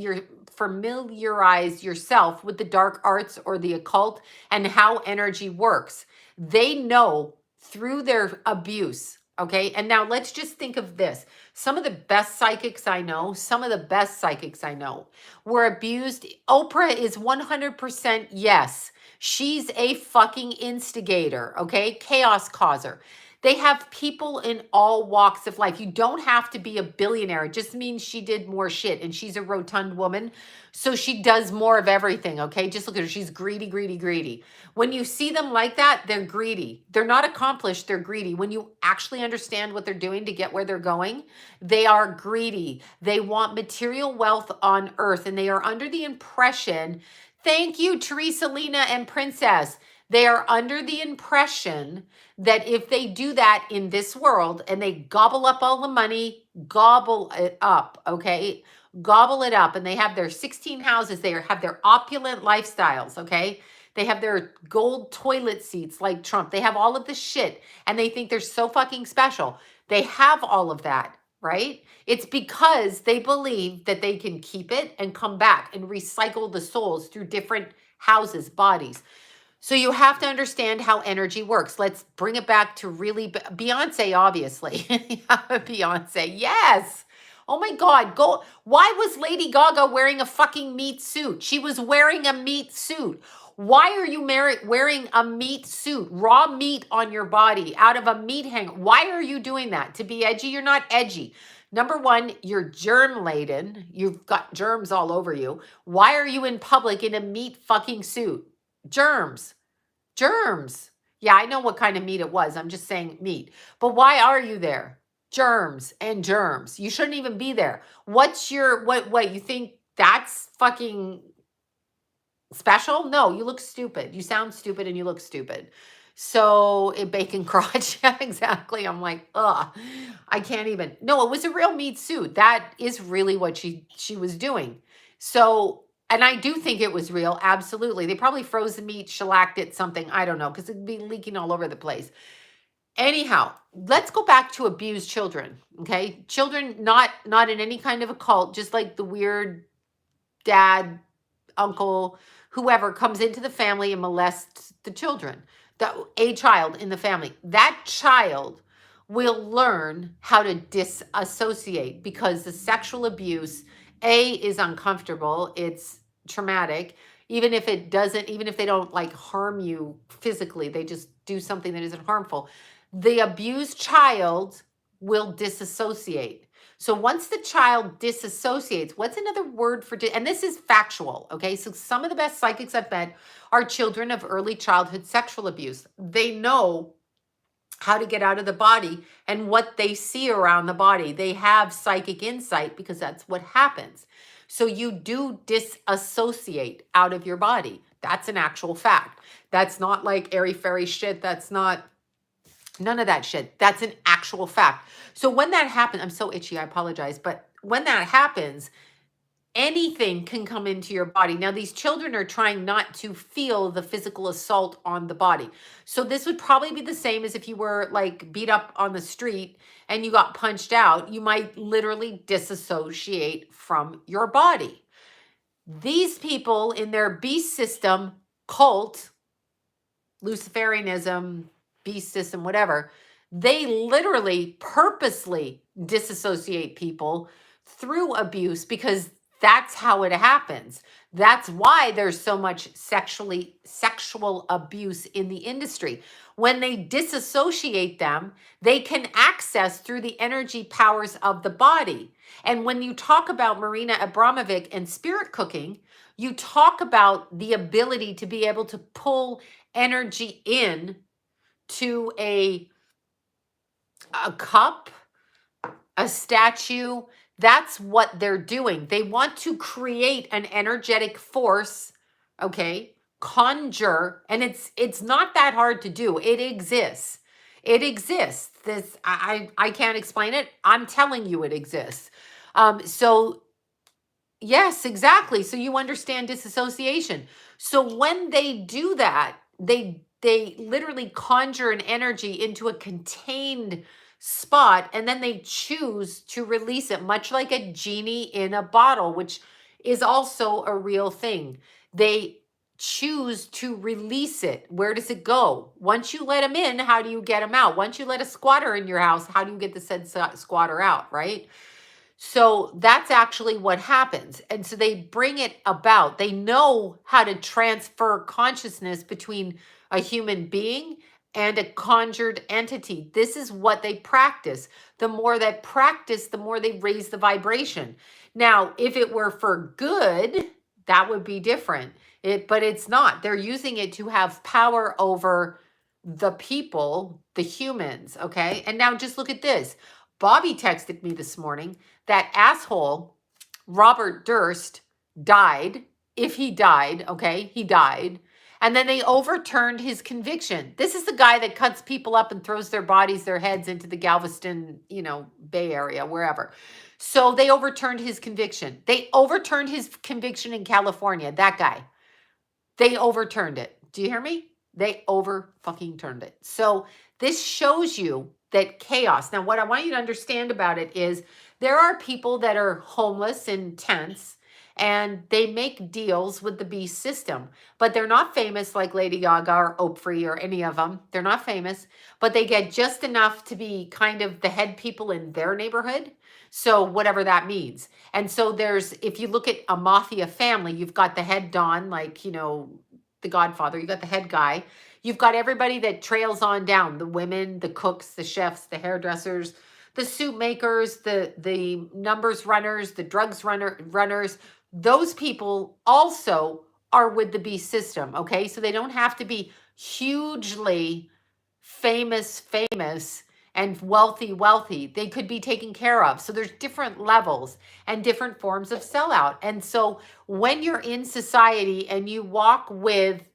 yourself with the dark arts or the occult and how energy works, they know through their abuse. Okay. And now let's just think of this. Some of the best psychics I know, were abused. Oprah is 100% yes. She's a fucking instigator, okay? Chaos causer. They have people in all walks of life. You don't have to be a billionaire. It just means she did more shit, and she's a rotund woman, so she does more of everything, okay? Just look at her. She's greedy, greedy, greedy. When you see them like that, they're greedy. They're not accomplished. They're greedy. When you actually understand what they're doing to get where they're going, they are greedy. They want material wealth on earth, and they are under the impression. Thank you, Teresa, Lena, and Princess. They are under the impression that if they do that in this world and they gobble up all the money, gobble it up, okay? Gobble it up. And they have their 16 houses. They have their opulent lifestyles, okay? They have their gold toilet seats like Trump. They have all of this shit and they think they're so fucking special. They have all of that, right? It's because they believe that they can keep it and come back and recycle the souls through different houses, bodies. So you have to understand how energy works. Let's bring it back to really Beyonce, obviously. Beyonce, yes. Oh my God, go. Why was Lady Gaga wearing a fucking meat suit? She was wearing a meat suit. Why are you wearing a meat suit, raw meat on your body out of a meat hanger? Why are you doing that? To be edgy? You're not edgy. Number one, you're germ laden. You've got germs all over you. Why are you in public in a meat fucking suit? Germs. Yeah, I know what kind of meat it was. I'm just saying meat. But why are you there? Germs and germs. You shouldn't even be there. What you think that's fucking special? No, you look stupid. You sound stupid and you look stupid. So bacon crotch. Yeah, exactly. I'm like, ugh, I can't even. No, it was a real meat suit. That is really what she was doing. So, and I do think it was real. Absolutely. They probably froze the meat, shellacked it, something. I don't know, because it'd be leaking all over the place. Anyhow, let's go back to abused children. Okay, children not in any kind of a cult, just like the weird dad, uncle, whoever comes into the family and molests the children, a child in the family. That child will learn how to disassociate because the sexual abuse, is uncomfortable. It's traumatic. Even if it doesn't, even if they don't like harm you physically, they just do something that isn't harmful. The abused child will disassociate. So once the child disassociates, what's another word for, and this is factual, okay? So some of the best psychics I've met are children of early childhood sexual abuse. They know how to get out of the body and what they see around the body. They have psychic insight because that's what happens. So you do disassociate out of your body. That's an actual fact. That's not like airy-fairy shit. That's not none of that shit. That's an actual fact. So when that happens, I'm so itchy, I apologize. But when that happens, anything can come into your body. Now, these children are trying not to feel the physical assault on the body. So this would probably be the same as if you were like beat up on the street and you got punched out. You might literally disassociate from your body. These people in their beast system, cult, Luciferianism, beast system, whatever, they literally purposely disassociate people through abuse because that's how it happens. That's why there's so much sexual abuse in the industry. When they disassociate them, they can access through the energy powers of the body. And when you talk about Marina Abramovic and spirit cooking, you talk about the ability to be able to pull energy in to a cup, a statue. That's what they're doing. They want to create an energetic force, okay? Conjure, and it's not that hard to do. It exists. It exists. This I can't explain it. I'm telling you it exists. So yes, exactly. So you understand disassociation. So when they do that, they literally conjure an energy into a contained spot and then they choose to release it, much like a genie in a bottle, which is also a real thing. They choose to release it. Where does it go? Once you let them in, how do you get them out? Once you let a squatter in your house, how do you get the said squatter out, right? So that's actually what happens. And so they bring it about. They know how to transfer consciousness between a human being and a conjured entity. This is what they practice. The more they practice, the more they raise the vibration. Now, if it were for good, that would be different. But it's not. They're using it to have power over the people, the humans, okay? And now just look at this. Bobby texted me this morning. That asshole, Robert Durst, died. If he died, okay, he died. And then they overturned his conviction. This is the guy that cuts people up and throws their bodies, their heads into the Galveston, Bay Area, wherever. So they overturned his conviction. They overturned his conviction in California, that guy. They overturned it. Do you hear me? They over-fucking-turned it. So this shows you that chaos. Now, what I want you to understand about it is there are people that are homeless in tents and they make deals with the beast system, but they're not famous like Lady Gaga or Oprah or any of them. They're not famous, but they get just enough to be kind of the head people in their neighborhood. So whatever that means. And so if you look at a mafia family, you've got the head Don, like, the Godfather, you got the head guy. You've got everybody that trails on down, the women, the cooks, the chefs, the hairdressers, the soup makers, the numbers runners, the drugs runners. Those people also are with the beast system, okay? So they don't have to be hugely famous and wealthy. They could be taken care of. So there's different levels and different forms of sellout. And so when you're in society and you walk with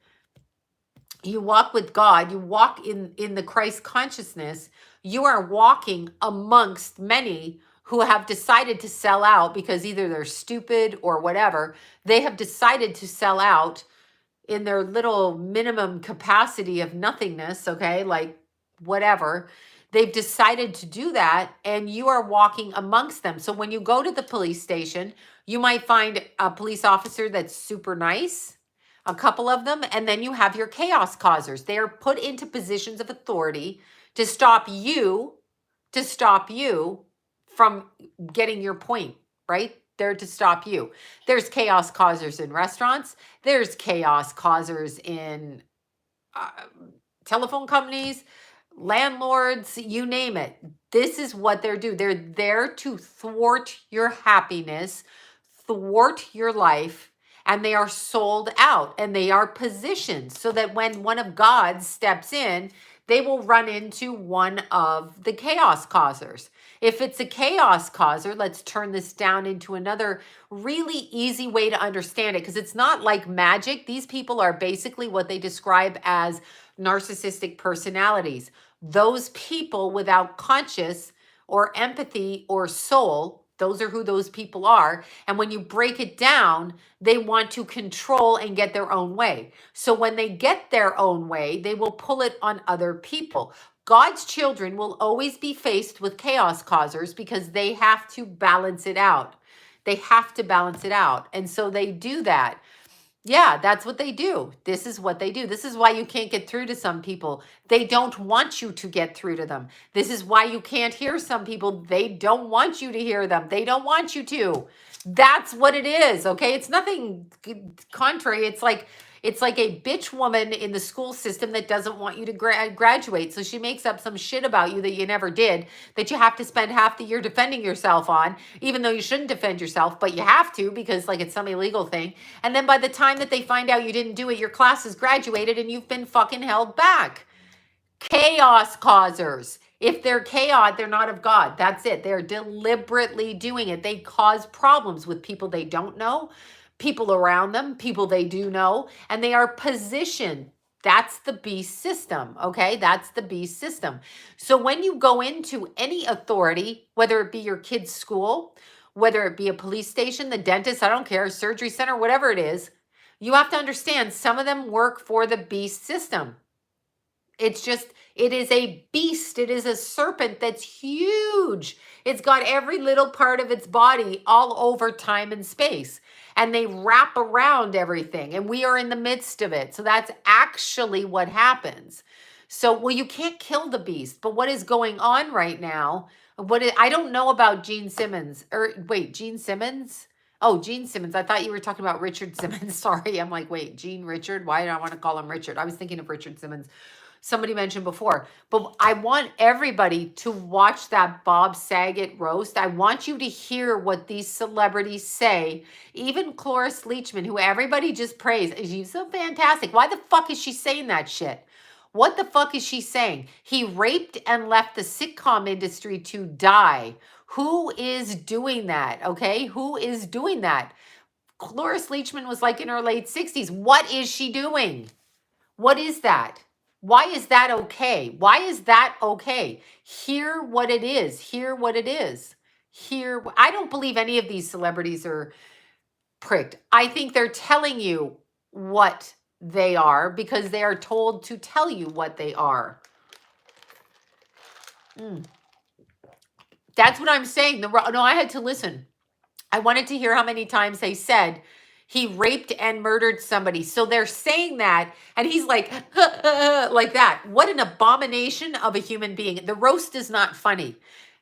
God, you walk in the Christ consciousness, you are walking amongst many who have decided to sell out because either they're stupid or whatever. They have decided to sell out in their little minimum capacity of nothingness, okay? Like whatever. They've decided to do that, and you are walking amongst them. So when you go to the police station, you might find a police officer that's super nice, a couple of them, and then you have your chaos causers. They are put into positions of authority to stop you, from getting your point, right? They're to stop you. There's chaos causers in restaurants. There's chaos causers in telephone companies, landlords, you name it. This is what they're doing. They're there to thwart your happiness, thwart your life, and they are sold out and they are positioned so that when one of God steps in, they will run into one of the chaos causers. If it's a chaos causer, let's turn this down into another really easy way to understand it, because it's not like magic. These people are basically what they describe as narcissistic personalities. Those people without conscious or empathy or soul, those are who those people are. And when you break it down, they want to control and get their own way. So when they get their own way, they will pull it on other people. God's children will always be faced with chaos causers because they have to balance it out. They have to balance it out. And so they do that. Yeah, that's what they do. This is what they do. This is why you can't get through to some people. They don't want you to get through to them. This is why you can't hear some people. They don't want you to hear them. They don't want you to. That's what it is, okay? It's nothing contrary. It's like a bitch woman in the school system that doesn't want you to graduate. So she makes up some shit about you that you never did, that you have to spend half the year defending yourself on, even though you shouldn't defend yourself, but you have to because like it's some illegal thing. And then by the time that they find out you didn't do it, your class is graduated and you've been fucking held back. Chaos causers. If they're chaos, they're not of God. That's it. They're deliberately doing it. They cause problems with people they don't know, people around them, people they do know, and they are positioned. That's the beast system, okay? That's the beast system. So when you go into any authority, whether it be your kid's school, whether it be a police station, the dentist, I don't care, surgery center, whatever it is, you have to understand some of them work for the beast system. It's just, it is a beast. It is a serpent that's huge. It's got every little part of its body all over time and space. And they wrap around everything. And we are in the midst of it. So that's actually what happens. So, well, you can't kill the beast. But what is going on right now, I don't know about Gene Simmons. Gene Simmons? Oh, Gene Simmons. I thought you were talking about Richard Simmons. Sorry. I'm like, wait, Gene Richard? Why do I want to call him Richard? I was thinking of Richard Simmons. Somebody mentioned before, but I want everybody to watch that Bob Saget roast. I want you to hear what these celebrities say. Even Cloris Leachman, who everybody just praised. She's so fantastic. Why the fuck is she saying that shit? What the fuck is she saying? He raped and left the sitcom industry to die. Who is doing that? Okay, who is doing that? Cloris Leachman was like in her late 60s. What is she doing? What is that? Why is that okay? Why is that okay? Hear what it is. Hear what it is. I don't believe any of these celebrities are pricked. I think they're telling you what they are because they are told to tell you what they are. That's what I'm saying. No, I had to listen. I wanted to hear how many times they said he raped and murdered somebody. So they're saying that, and he's like, like that. What an abomination of a human being. The roast is not funny.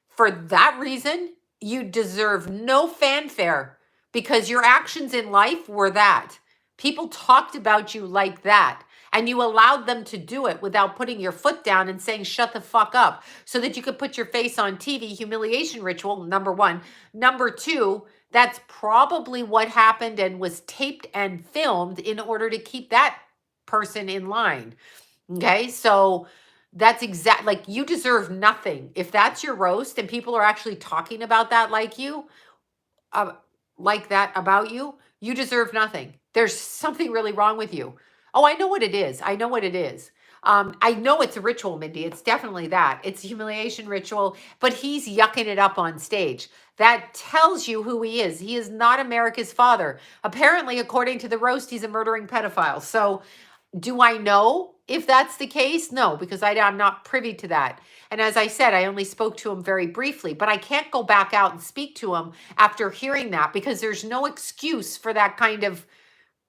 For that reason, you deserve no fanfare because your actions in life were that. People talked about you like that. And you allowed them to do it without putting your foot down and saying, shut the fuck up, so that you could put your face on TV. Humiliation ritual, number one. Number two, that's probably what happened and was taped and filmed in order to keep that person in line. Okay, so that's like you deserve nothing. If that's your roast and people are actually talking about that like that about you, you deserve nothing. There's something really wrong with you. Oh, I know what it is. I know what it is. I know it's a ritual, Mindy. It's definitely that. It's a humiliation ritual, but he's yucking it up on stage. That tells you who he is. He is not America's father. Apparently, according to the roast, he's a murdering pedophile. So Do I know if that's the case? No, because I'm not privy to that. And as I said, I only spoke to him very briefly, but I can't go back out and speak to him after hearing that because there's no excuse for that kind of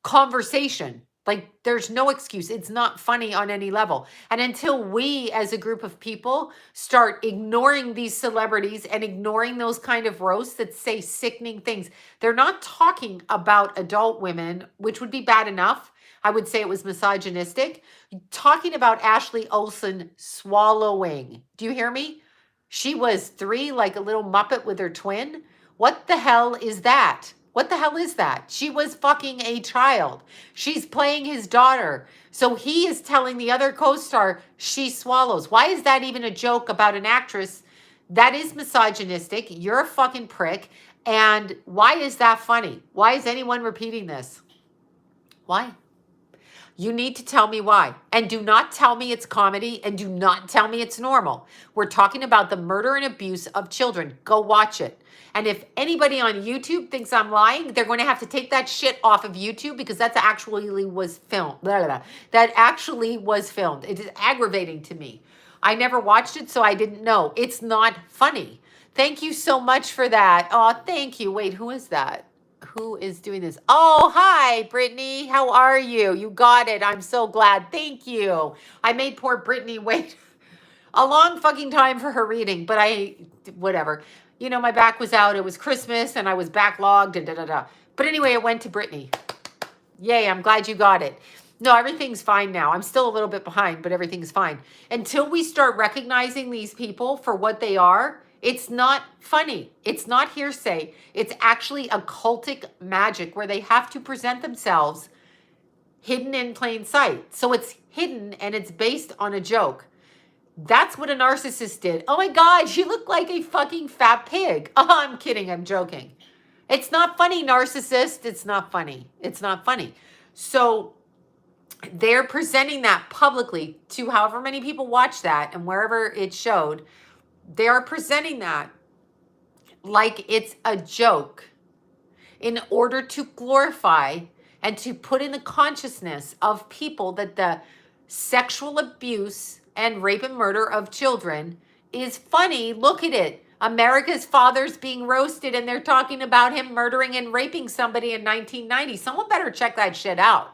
conversation. Like there's no excuse. It's not funny on any level. And until we as a group of people start ignoring these celebrities and ignoring those kind of roasts that say sickening things, they're not talking about adult women, which would be bad enough. I would say it was misogynistic. Talking about Ashley Olsen swallowing. Do you hear me? She was 3 like a little Muppet with her twin. What the hell is that? What the hell is that? She was fucking a child. She's playing his daughter. So he is telling the other co-star she swallows. Why is that even a joke about an actress? That is misogynistic. You're a fucking prick. And why is that funny? Why is anyone repeating this? Why? You need to tell me why. And do not tell me it's comedy and do not tell me it's normal. We're talking about the murder and abuse of children. Go watch it. And if anybody on YouTube thinks I'm lying, they're going to have to take that shit off of YouTube because that actually was filmed. Blah, blah, blah. That actually was filmed. It is aggravating to me. I never watched it, so I didn't know. It's not funny. Thank you so much for that. Oh, thank you. Wait, who is that? Who is doing this? Oh, hi, Brittany. How are you? You got it. I'm so glad. Thank you. I made poor Brittany wait a long fucking time for her reading, but whatever. You know, my back was out. It was Christmas and I was backlogged and da-da-da. But anyway, it went to Brittany. Yay, I'm glad you got it. No, everything's fine now. I'm still a little bit behind, but everything's fine. Until we start recognizing these people for what they are, it's not funny. It's not hearsay. It's actually occultic magic where they have to present themselves hidden in plain sight. So it's hidden and it's based on a joke. That's what a narcissist did. Oh my God, you look like a fucking fat pig. Oh, I'm kidding. I'm joking. It's not funny, narcissist. It's not funny. It's not funny. So they're presenting that publicly to however many people watch that and wherever it showed. They are presenting that like it's a joke in order to glorify and to put in the consciousness of people that the sexual abuse and rape and murder of children is funny. Look at it. America's father's being roasted and they're talking about him murdering and raping somebody in 1990. Someone better check that shit out.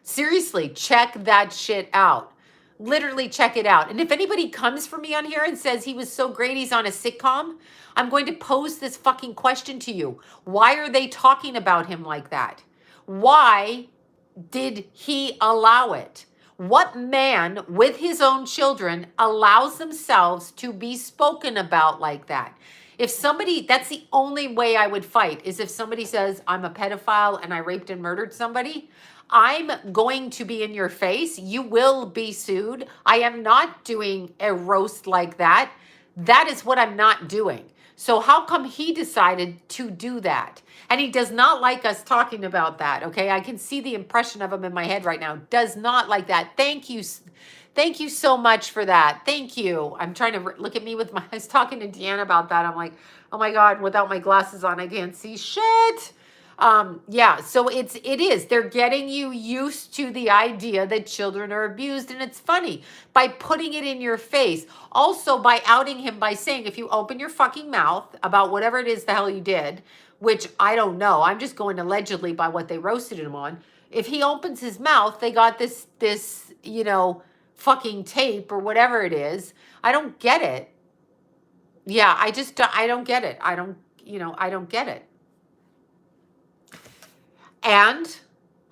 Seriously, check that shit out. Literally check it out. And if anybody comes for me on here and says he was so great he's on a sitcom, I'm going to pose this fucking question to you. Why are they talking about him like that? Why did he allow it? What man with his own children allows themselves to be spoken about like that? If somebody, that's the only way I would fight, is if somebody says, I'm a pedophile and I raped and murdered somebody, I'm going to be in your face. You will be sued. I am not doing a roast like that. That is what I'm not doing. So how come he decided to do that? And he does not like us talking about that, okay? I can see the impression of him in my head right now. Does not like that. Thank you. Thank you so much for that. Thank you. I'm trying to look at me with my, I was talking to Deanna about that. I'm like, oh my God, without my glasses on, I can't see shit. Yeah, so it is. They're getting you used to the idea that children are abused, and it's funny by putting it in your face. Also by outing him by saying, if you open your fucking mouth about whatever it is the hell you did, which I don't know, I'm just going allegedly by what they roasted him on. If he opens his mouth, they got this, you know, fucking tape or whatever it is. I don't get it. Yeah, I don't get it. I don't get it. And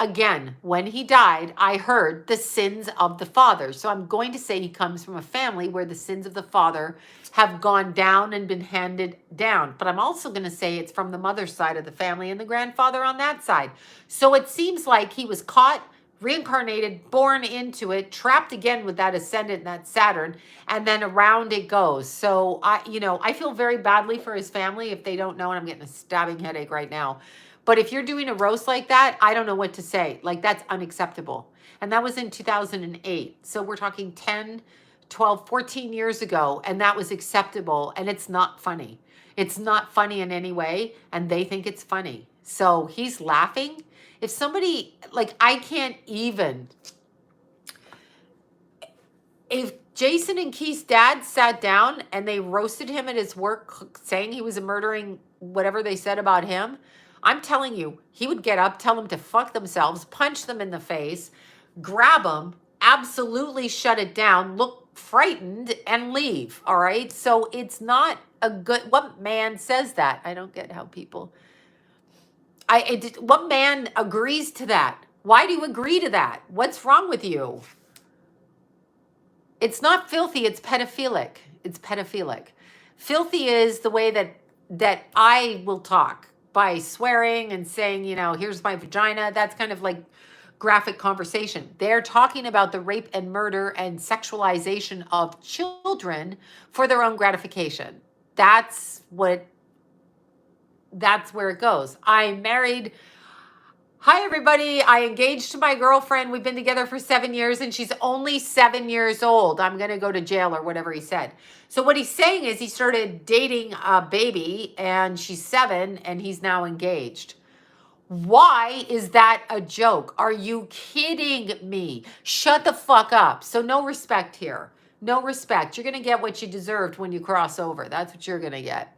again, when he died, I heard the sins of the father. So I'm going to say he comes from a family where the sins of the father have gone down and been handed down. But I'm also going to say it's from the mother's side of the family and the grandfather on that side. So it seems like he was caught, reincarnated, born into it, trapped again with that ascendant, that Saturn, and then around it goes. So I feel very badly for his family if they don't know, and I'm getting a stabbing headache right now. But if you're doing a roast like that, I don't know what to say. Like, that's unacceptable. And that was in 2008. So we're talking 10, 12, 14 years ago, and that was acceptable. And it's not funny. It's not funny in any way, and they think it's funny. So he's laughing. If somebody, like, I can't even If Jason and Keith's dad sat down and they roasted him at his work, saying he was a murdering whatever they said about him, I'm telling you, he would get up, tell them to fuck themselves, punch them in the face, grab them, absolutely shut it down, look frightened, and leave. All right. So it's not a good. What man says that? I don't get how people. What man agrees to that? Why do you agree to that? What's wrong with you? It's not filthy, it's pedophilic. It's pedophilic. Filthy is the way that I will talk, by swearing and saying, you know, here's my vagina. That's kind of like graphic conversation. They're talking about the rape and murder and sexualization of children for their own gratification. That's where it goes. I married. Hi, everybody. I engaged to my girlfriend. We've been together for 7 years and she's only 7 years old. I'm going to go to jail or whatever he said. So what he's saying is he started dating a baby and she's 7 and he's now engaged. Why is that a joke? Are you kidding me? Shut the fuck up. So no respect here. No respect. You're going to get what you deserved when you cross over. That's what you're going to get.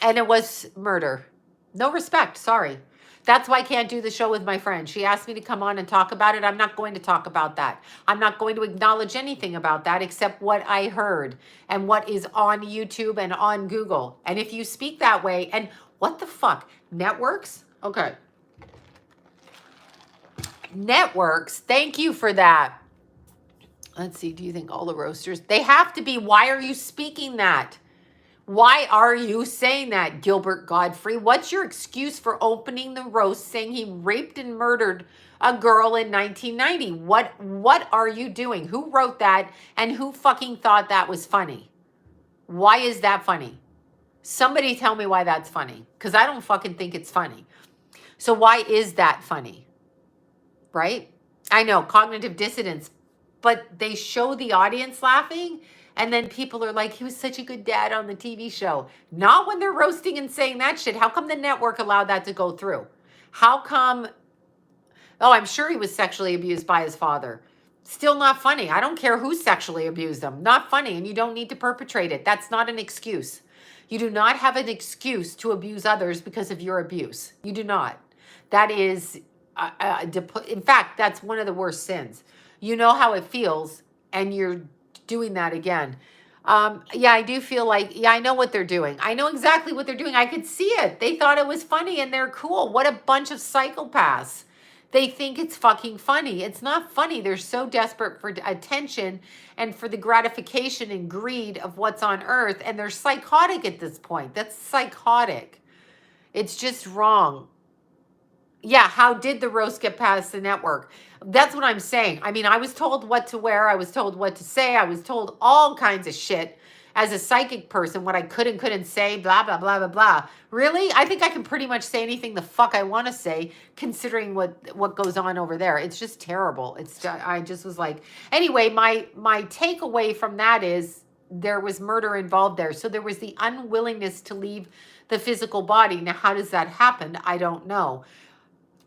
And it was murder. No respect. Sorry. That's why I can't do the show with my friend. She asked me to come on and talk about it. I'm not going to talk about that. I'm not going to acknowledge anything about that except what I heard and what is on YouTube and on Google. And if you speak that way, and what the fuck? Networks? Okay. Networks. Thank you for that. Let's see. Do you think all the roasters? They have to be. Why are you speaking that? Why are you saying that, Gilbert Godfrey? What's your excuse for opening the roast saying he raped and murdered a girl in 1990? What are you doing? Who wrote that and who fucking thought that was funny? Why is that funny? Somebody tell me why that's funny, because I don't fucking think it's funny. So why is that funny? Right? I know, cognitive dissonance, but they show the audience laughing. And then people are like, he was such a good dad on the TV show. Not when they're roasting and saying that shit. How come the network allowed that to go through? How come? Oh, I'm sure he was sexually abused by his father. Still not funny. I don't care who sexually abused him. Not funny. And you don't need to perpetrate it. That's not an excuse. You do not have an excuse to abuse others because of your abuse. You do not. That is, in fact, that's one of the worst sins. You know how it feels and you're doing that again. Yeah, I do feel like, yeah, I know what they're doing. I know exactly what they're doing. I could see it. They thought it was funny and they're cool. What a bunch of psychopaths. They think it's fucking funny. It's not funny. They're so desperate for attention and for the gratification and greed of what's on earth. And they're psychotic at this point. That's psychotic. It's just wrong. Yeah, how did the roast get past the network? That's what I'm saying. I mean, I was told what to wear. I was told what to say. I was told all kinds of shit as a psychic person, what I could and couldn't say, blah, blah, blah, blah, blah. Really? I think I can pretty much say anything the fuck I want to say, considering what goes on over there. It's just terrible. I just was like, anyway, my takeaway from that is there was murder involved there. So there was the unwillingness to leave the physical body. Now, how does that happen? I don't know.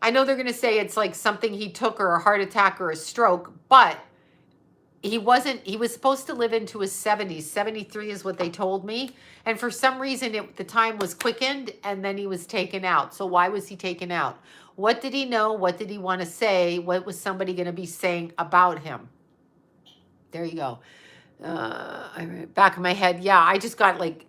I know they're going to say it's like something he took or a heart attack or a stroke, but he was supposed to live into his 70s. 73 is what they told me. And for some reason, the time was quickened and then he was taken out. So why was he taken out? What did he know? What did he want to say? What was somebody going to be saying about him? There you go. Back of my head. Yeah, I just got like,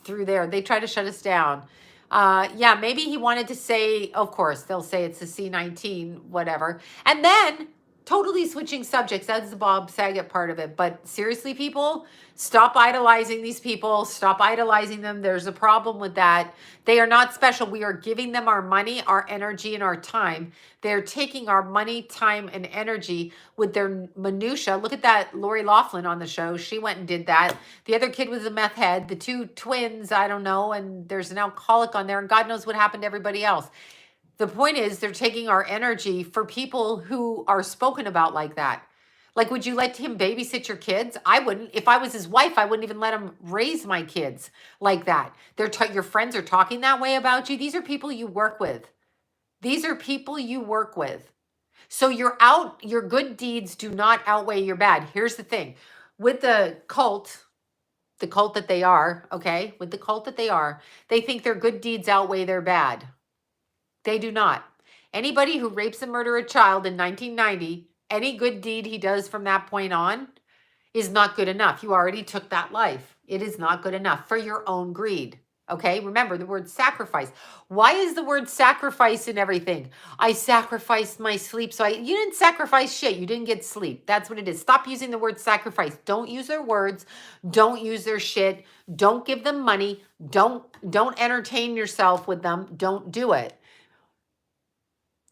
through there. They tried to shut us down. Yeah, maybe he wanted to say, of course, they'll say it's the C-19, whatever. And then totally switching subjects. That's the Bob Saget part of it. But seriously, people, stop idolizing these people. Stop idolizing them. There's a problem with that. They are not special. We are giving them our money, our energy, and our time. They're taking our money, time, and energy with their minutia. Look at that Lori Loughlin on the show. She went and did that. The other kid was a meth head. The two twins, I don't know. And there's an alcoholic on there. And God knows what happened to everybody else. The point is they're taking our energy for people who are spoken about like that. Like, would you let him babysit your kids? I wouldn't. If I was his wife, I wouldn't even let him raise my kids like that. Your friends are talking that way about you. These are people you work with. These are people you work with. So your good deeds do not outweigh your bad. Here's the thing. With the cult that they are, okay? With the cult that they are, they think their good deeds outweigh their bad. They do not. Anybody who rapes and murders a child in 1990, any good deed he does from that point on is not good enough. You already took that life. It is not good enough for your own greed. Okay, remember the word sacrifice. Why is the word sacrifice in everything? I sacrificed my sleep. So you didn't sacrifice shit. You didn't get sleep. That's what it is. Stop using the word sacrifice. Don't use their words. Don't use their shit. Don't give them money. Don't entertain yourself with them. Don't do it.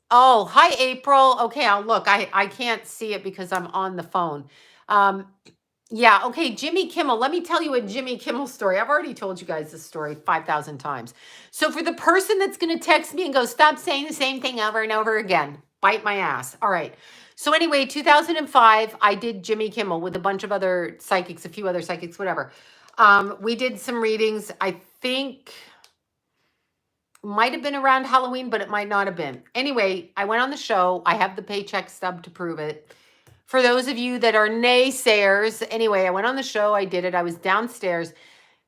Oh, hi, April. Okay, I'll look. I can't see it because I'm on the phone. Yeah, okay, Jimmy Kimmel. Let me tell you a Jimmy Kimmel story. I've already told you guys this story 5,000 times. So for the person that's going to text me and go, stop saying the same thing over and over again, bite my ass. All right. So anyway, 2005, I did Jimmy Kimmel with a bunch of other psychics, a few other psychics, whatever. We did some readings. I think might have been around Halloween, but it might not have been. Anyway, I went on the show. I have the paycheck stub to prove it. For those of you that are naysayers, anyway, I went on the show. I did it. I was downstairs.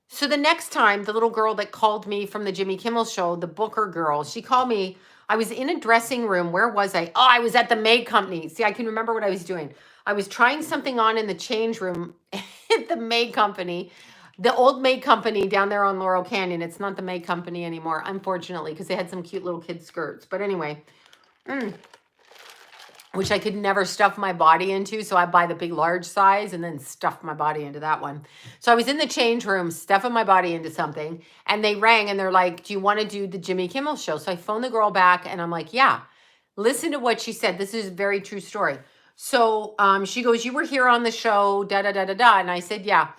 So the next time, the little girl that called me from the Jimmy Kimmel show, the Booker girl, she called me. I was in a dressing room. Where was I? Oh, I was at the May Company. See, I can remember what I was doing. I was trying something on in the change room at the May Company, the old May Company down there on Laurel Canyon. It's not the May Company anymore, unfortunately, because they had some cute little kid skirts. But anyway, which I could never stuff my body into. So I buy the big, large size and then stuff my body into that one. So I was in the change room, stuffing my body into something. And they rang and they're like, do you want to do the Jimmy Kimmel show? So I phoned the girl back and I'm like, yeah, listen to what she said. This is a very true story. So she goes, you were here on the show, da, da, da, da, da. And I said, yeah.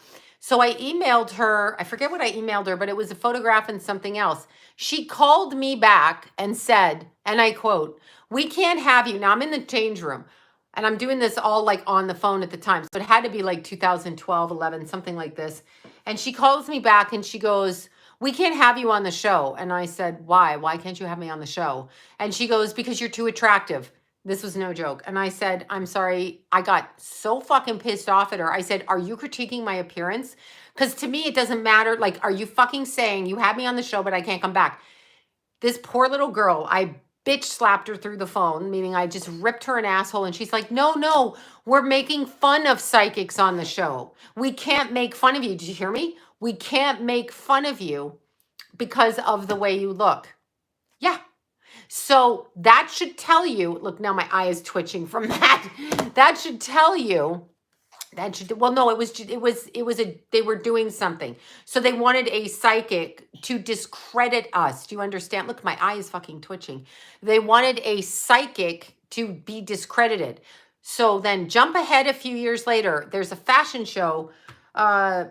So I emailed her. I forget what I emailed her, but it was a photograph and something else. She called me back and said, and I quote, we can't have you. Now I'm in the change room and I'm doing this all like on the phone at the time. So it had to be like 2012, 11, something like this. And she calls me back and she goes, we can't have you on the show. And I said, why? Why can't you have me on the show? And she goes, because you're too attractive. This was no joke. And I said, I'm sorry. I got so fucking pissed off at her. I said, are you critiquing my appearance? Because to me, it doesn't matter. Like, are you fucking saying you had me on the show, but I can't come back? This poor little girl, I bitch slapped her through the phone, meaning I just ripped her an asshole. And she's like, no, we're making fun of psychics on the show. We can't make fun of you. Did you hear me? We can't make fun of you because of the way you look. Yeah. So that should tell you, look, now my eye is twitching from that. That should tell you, well, no, they were doing something. So they wanted a psychic to discredit us. Do you understand? Look, my eye is fucking twitching. They wanted a psychic to be discredited. So then jump ahead a few years later, there's a fashion show. I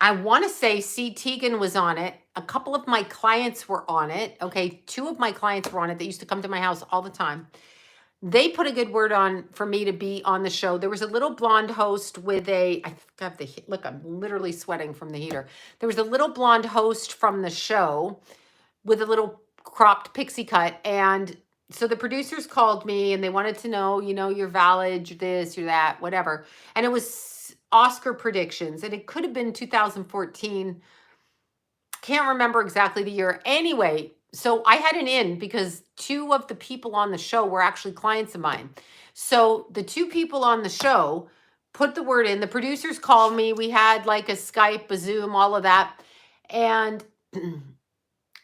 want to say C. Teigen was on it. A couple of my clients were on it. Okay, 2 of my clients were on it. They used to come to my house all the time. They put a good word on for me to be on the show. There was a little blonde host with I have the, look, I'm literally sweating from the heater. There was a little blonde host from the show with a little cropped pixie cut. And so the producers called me and they wanted to know, you're valid, you're this, you're that, whatever. And it was Oscar predictions. And it could have been 2014. Can't remember exactly the year. Anyway, so I had an in because 2 of the people on the show were actually clients of mine. So the 2 people on the show put the word in. The producers called me. We had like a Skype, a Zoom, all of that. And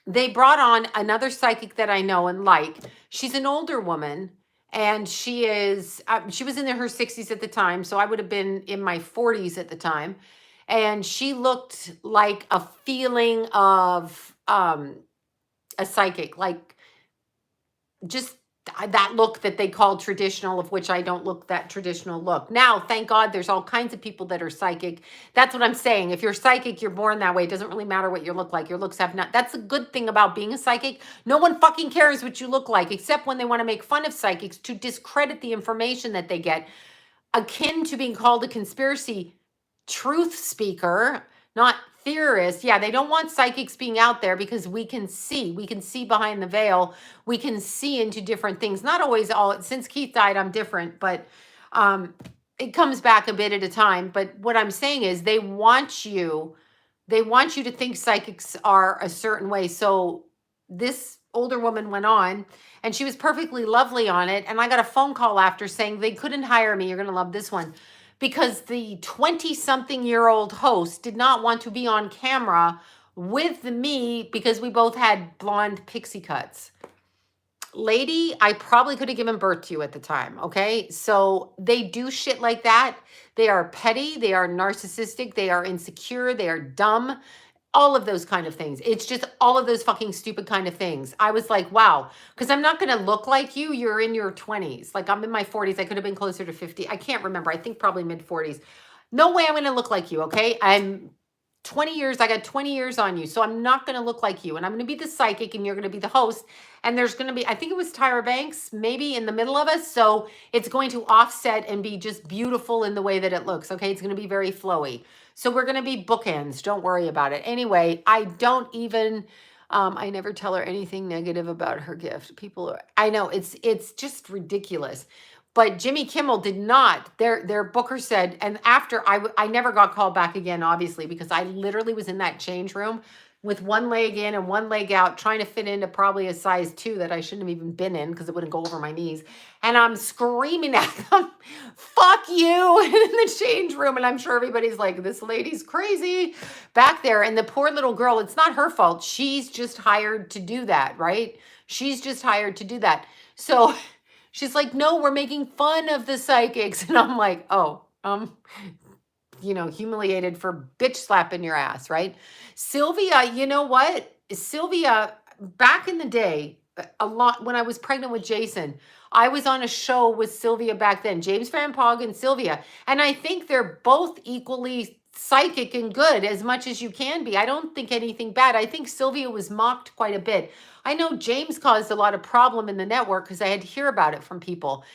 they brought on another psychic that I know and like. She's an older woman. And she was in her 60s at the time. So I would have been in my 40s at the time. And she looked like a feeling of a psychic, like just that look that they call traditional, of which I don't look that traditional look. Now, thank God there's all kinds of people that are psychic. That's what I'm saying. If you're psychic, you're born that way. It doesn't really matter what you look like. Your looks have not. That's a good thing about being a psychic. No one fucking cares what you look like, except when they want to make fun of psychics to discredit the information that they get, akin to being called a conspiracy truth speaker, not theorists, yeah, they don't want psychics being out there because we can see behind the veil, we can see into different things. Not always all, since Keith died, I'm different, but um, it comes back a bit at a time. But what I'm saying is they want you to think psychics are a certain way. So this older woman went on and she was perfectly lovely on it. And I got a phone call after saying they couldn't hire me. You're going to love this one, because the 20-something-year-old host did not want to be on camera with me because we both had blonde pixie cuts. Lady, I probably could have given birth to you at the time. Okay. So they do shit like that. They are petty. They are narcissistic. They are insecure. They are dumb. All of those kind of things. It's just all of those fucking stupid kind of things. I was like, wow, because I'm not going to look like you. You're in your 20s. Like, I'm in my 40s. I could have been closer to 50. I can't remember. I think probably mid 40s. No way I'm going to look like you. Okay. I'm 20 years. I got 20 years on you. So I'm not going to look like you. And I'm going to be the psychic and you're going to be the host. And there's going to be, I think it was Tyra Banks, maybe in the middle of us. So it's going to offset and be just beautiful in the way that it looks. Okay. It's going to be very flowy. So we're going to be bookends. Don't worry about it. Anyway, I don't even, I never tell her anything negative about her gift. People are, I know it's just ridiculous. But Jimmy Kimmel did not. Their booker said, and after I never got called back again, obviously, because I literally was in that change room with one leg in and one leg out, trying to fit into probably a size 2 that I shouldn't have even been in because it wouldn't go over my knees. And I'm screaming at them, fuck you, in the change room. And I'm sure everybody's like, this lady's crazy back there. And the poor little girl, it's not her fault. She's just hired to do that, right? She's just hired to do that. So she's like, no, we're making fun of the psychics. And I'm like, oh, humiliated for bitch slapping your ass, right? Sylvia, you know what? Sylvia, back in the day, a lot, when I was pregnant with Jason, I was on a show with Sylvia back then, James Van Pog and Sylvia. And I think they're both equally psychic and good as much as you can be. I don't think anything bad. I think Sylvia was mocked quite a bit. I know James caused a lot of problem in the network because I had to hear about it from people.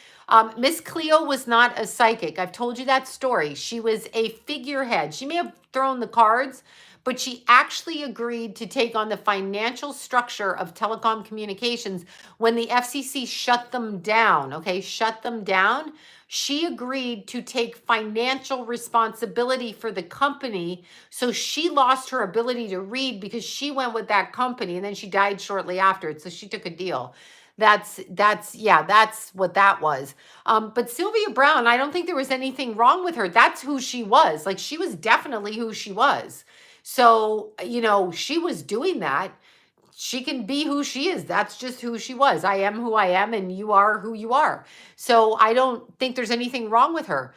Miss Cleo was not a psychic. I've told you that story. She was a figurehead. She may have thrown the cards, but she actually agreed to take on the financial structure of telecom communications when the FCC shut them down. Okay, shut them down. She agreed to take financial responsibility for the company. So she lost her ability to read because she went with that company and then she died shortly after it. So she took a deal. That's what that was. But Sylvia Brown, I don't think there was anything wrong with her. That's who she was. Like, she was definitely who she was. So, she was doing that. She can be who she is. That's just who she was. I am who I am and you are who you are. So I don't think there's anything wrong with her.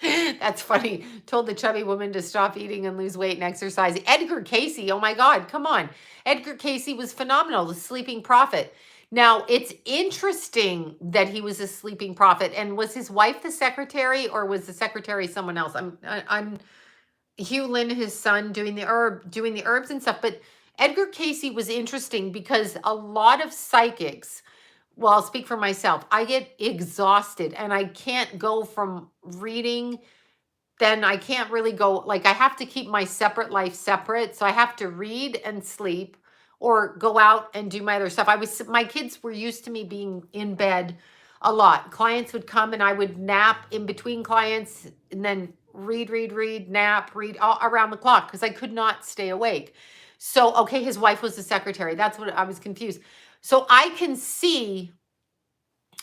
That's funny. Told the chubby woman to stop eating and lose weight and exercise. Edgar Casey, oh my God, come on. Edgar Casey was phenomenal, the sleeping prophet. Now, it's interesting that he was a sleeping prophet. And was his wife the secretary, or was the secretary someone else? I'm Hugh Lynn, his son, doing the herbs and stuff. But Edgar Casey was interesting because a lot of psychics, well, I'll speak for myself, I get exhausted and I can't go from reading, then I can't really go, like, I have to keep my separate life separate. So I have to read and sleep or go out and do my other stuff. My kids were used to me being in bed a lot. Clients would come and I would nap in between clients and then read, nap, read all around the clock because I could not stay awake. So, okay, his wife was the secretary. That's what I was confused. So I can see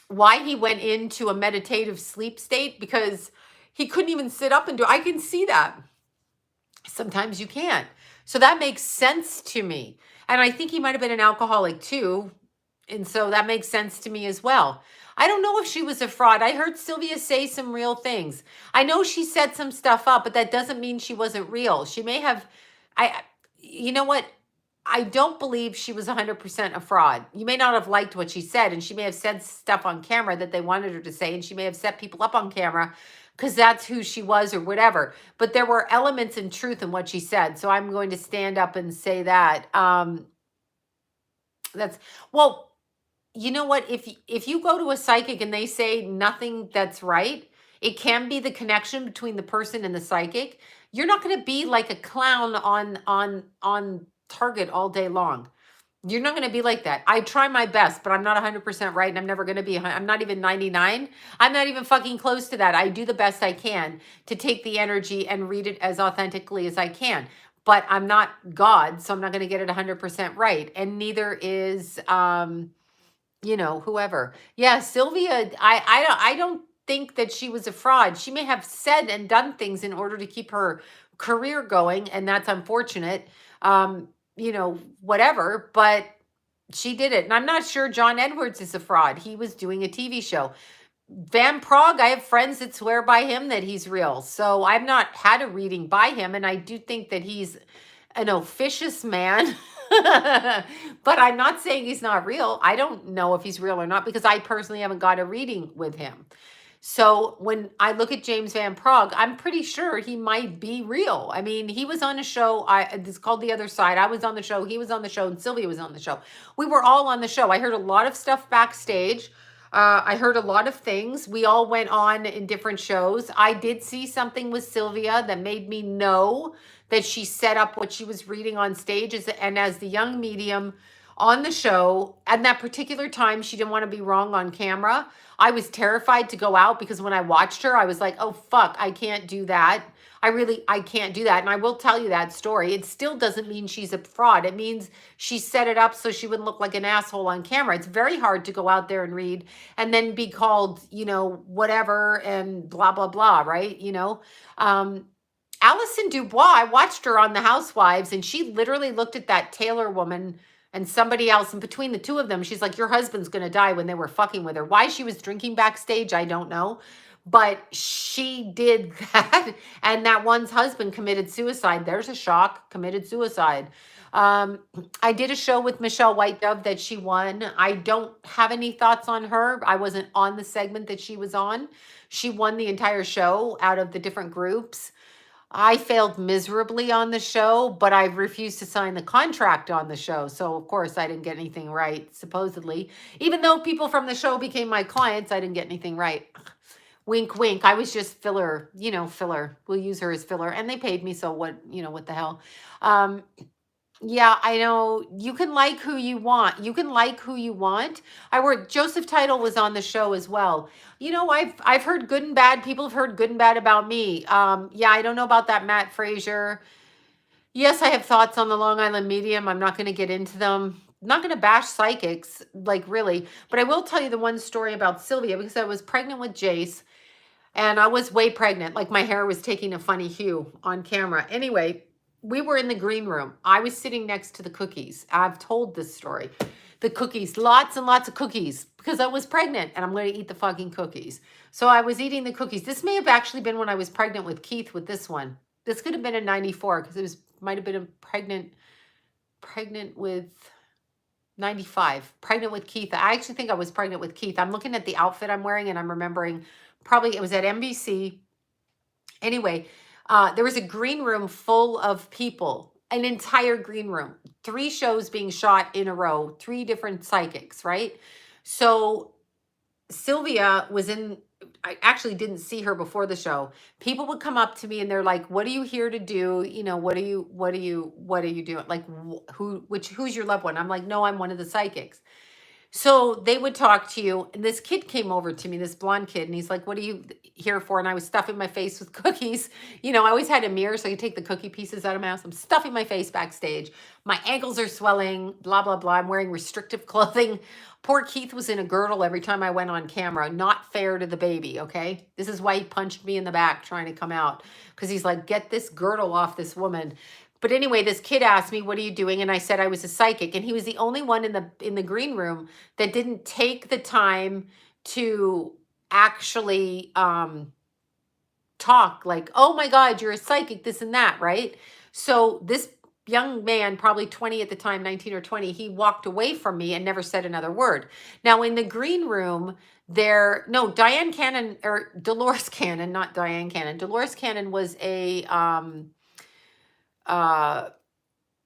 why he went into a meditative sleep state, because he couldn't even sit up and do it. I can see that. Sometimes you can't. So that makes sense to me. And I think he might have been an alcoholic too. And so that makes sense to me as well. I don't know if she was a fraud. I heard Sylvia say some real things. I know she set some stuff up, but that doesn't mean she wasn't real. She may have, you know what? I don't believe she was 100% a fraud. You may not have liked what she said, and she may have said stuff on camera that they wanted her to say, and she may have set people up on camera because that's who she was or whatever. But there were elements in truth in what she said. So I'm going to stand up and say that. Well, you know what? If you go to a psychic and they say nothing that's right, It can be the connection between the person and the psychic. You're not going to be like a clown on target all day long. You're not going to be like that. I try my best, but I'm not 100% right, and I'm never going to be. I'm not even 99. I'm not even fucking close to that. I do the best I can to take the energy and read it as authentically as I can. But I'm not God, so I'm not going to get it 100% right. And neither is whoever. Yeah, Sylvia, I don't think that she was a fraud. She may have said and done things in order to keep her career going, and that's unfortunate. Whatever, but she did it. And I'm not sure John Edwards is a fraud. He was doing a TV show. Van Prague, I have friends that swear by him that he's real. So I've not had a reading by him, and I do think that he's an officious man. But I'm not saying he's not real. I don't know if he's real or not because I personally haven't got a reading with him. So when I look at James Van Prague, I'm pretty sure he might be real. I mean, he was on a show. It's called The Other Side. I was on the show. He was on the show, and Sylvia was on the show. We were all on the show. I heard a lot of stuff backstage. I heard a lot of things. We all went on in different shows. I did see something with Sylvia that made me know that she set up what she was reading on stage and as the young medium on the show. At that particular time, she didn't want to be wrong on camera. I was terrified to go out because when I watched her, I was like, oh, fuck, I can't do that. I can't do that. And I will tell you that story. It still doesn't mean she's a fraud. It means she set it up so she wouldn't look like an asshole on camera. It's very hard to go out there and read and then be called, whatever and blah, blah, blah, right? Alison Dubois, I watched her on The Housewives, and she literally looked at that Taylor woman and somebody else, and between the two of them, she's like, your husband's going to die, when they were fucking with her. Why she was drinking backstage, I don't know. But she did that, and that one's husband committed suicide. There's a shock, committed suicide. I did a show with Michelle White Dove that she won. I don't have any thoughts on her. I wasn't on the segment that she was on. She won the entire show out of the different groups. I failed miserably on the show, but I refused to sign the contract on the show. So, of course, I didn't get anything right, supposedly. Even though people from the show became my clients, I didn't get anything right. Wink, wink. I was just filler, filler. We'll use her as filler. And they paid me, so what the hell? Yeah, I know. You can like who you want. You can like who you want. Joseph Title was on the show as well. I've heard good and bad. People have heard good and bad about me. Yeah, I don't know about that Matt Frazier. Yes, I have thoughts on the Long Island medium. I'm not going to get into them. I'm not going to bash psychics, like really. But I will tell you the one story about Sylvia, because I was pregnant with Jace. And I was way pregnant. Like my hair was taking a funny hue on camera. Anyway, we were in the green room. I was sitting next to the cookies. I've told this story. The cookies, lots and lots of cookies, because I was pregnant and I'm going to eat the fucking cookies. So I was eating the cookies. This may have actually been when I was pregnant with Keith with this one. This could have been in 94 because might have been a pregnant with 95. Pregnant with Keith. I actually think I was pregnant with Keith. I'm looking at the outfit I'm wearing and I'm remembering probably it was at NBC. Anyway, there was a green room full of people, an entire green room, 3 shows being shot in a row, 3 different psychics, right? So Sylvia was I actually didn't see her before the show. People would come up to me and they're like, what are you here to do? What are you doing? Like, who's your loved one? I'm like, no, I'm one of the psychics. So they would talk to you, and this kid came over to me, this blonde kid, and he's like, what are you here for? And I was stuffing my face with cookies. I always had a mirror so I could take the cookie pieces out of my mouth. I'm stuffing my face backstage. My ankles are swelling, blah, blah, blah. I'm wearing restrictive clothing. Poor Keith was in a girdle every time I went on camera. Not fair to the baby, okay? This is why he punched me in the back trying to come out, because he's like, get this girdle off this woman. But anyway, this kid asked me, what are you doing? And I said I was a psychic. And he was the only one in the green room that didn't take the time to actually talk like, oh my God, you're a psychic, this and that, right? So this young man, probably 20 at the time, 19 or 20, he walked away from me and never said another word. Now in the green room, Diane Cannon, or Dolores Cannon, not Diane Cannon. Dolores Cannon was a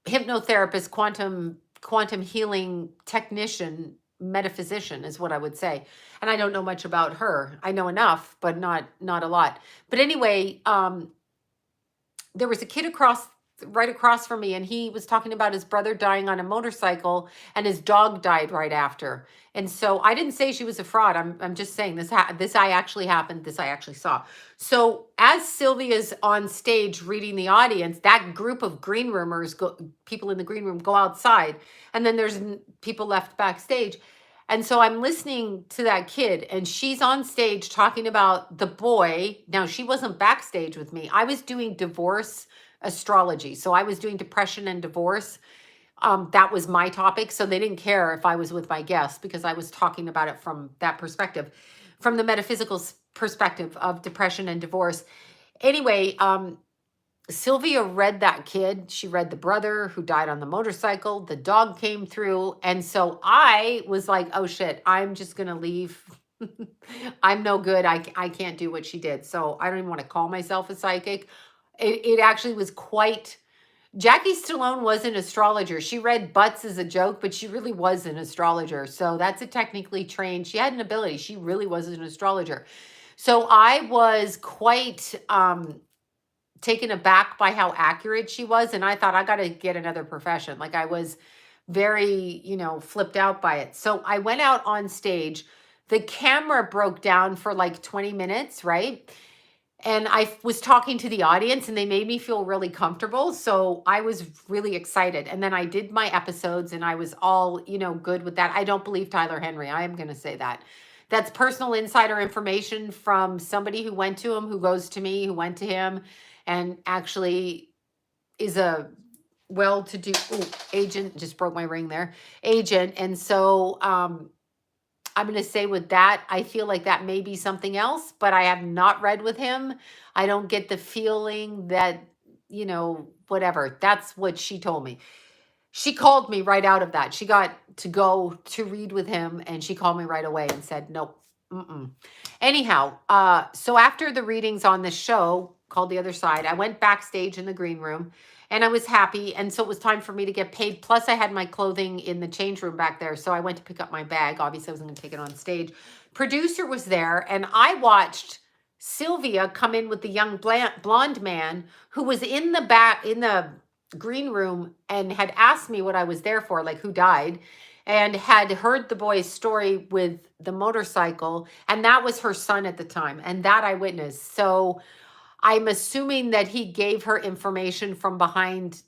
hypnotherapist, quantum healing technician metaphysician is what I would say. And I don't know much about her. I know enough, but not a lot. But anyway, there was a kid right across from me, and he was talking about his brother dying on a motorcycle, and his dog died right after. And so I didn't say she was a fraud. I'm just saying this I actually happened. This I actually saw. So as Sylvia's on stage reading the audience, that group of green roomers people in the green room go outside, and then there's people left backstage. And so I'm listening to that kid, and she's on stage talking about the boy. Now, she wasn't backstage with me. I was doing divorce astrology. So I was doing depression and divorce. That was my topic. So they didn't care if I was with my guests because I was talking about it from that perspective, from the metaphysical perspective of depression and divorce. Anyway, Sylvia read that kid. She read the brother who died on the motorcycle. The dog came through. And so I was like, oh shit, I'm just going to leave. I'm no good. I can't do what she did. So I don't even want to call myself a psychic. It actually was quite... Jackie Stallone was an astrologer. She read butts as a joke, but she really was an astrologer. So that's a technically trained... She had an ability. She really was an astrologer. So I was quite... taken aback by how accurate she was. And I thought, I got to get another profession. Like I was very, flipped out by it. So I went out on stage. The camera broke down for like 20 minutes, right? And I was talking to the audience and they made me feel really comfortable. So I was really excited. And then I did my episodes and I was all, good with that. I don't believe Tyler Henry. I am going to say that. That's personal insider information from somebody who went to him, who goes to me, who went to him, and actually is a well-to-do agent. Just broke my ring there. Agent. And so I'm going to say with that, I feel like that may be something else, but I have not read with him. I don't get the feeling that, whatever. That's what she told me. She called me right out of that. She got to go to read with him and she called me right away and said, nope. Anyhow, so after the readings on this show called The Other Side, I went backstage in the green room and I was happy. And so it was time for me to get paid. Plus I had my clothing in the change room back there. So I went to pick up my bag. Obviously I wasn't going to take it on stage. Producer was there and I watched Sylvia come in with the young blonde man who was in the green room and had asked me what I was there for, like who died, and had heard the boy's story with the motorcycle. And that was her son at the time. And that I witnessed. So I'm assuming that he gave her information from behind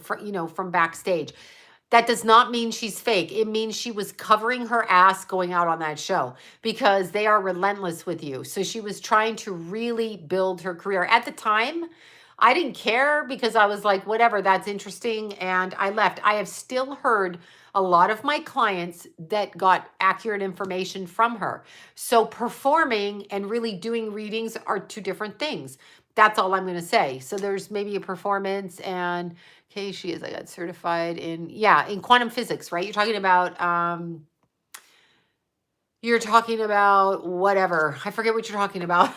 from backstage. That does not mean she's fake. It means she was covering her ass going out on that show because they are relentless with you. So she was trying to really build her career. At the time, I didn't care because I was like, whatever, that's interesting. And I left. I have still heard a lot of my clients that got accurate information from her. So performing and really doing readings are two different things. That's all I'm going to say. So there's maybe a performance and okay, I got certified in quantum physics, right? You're talking about whatever. I forget what you're talking about.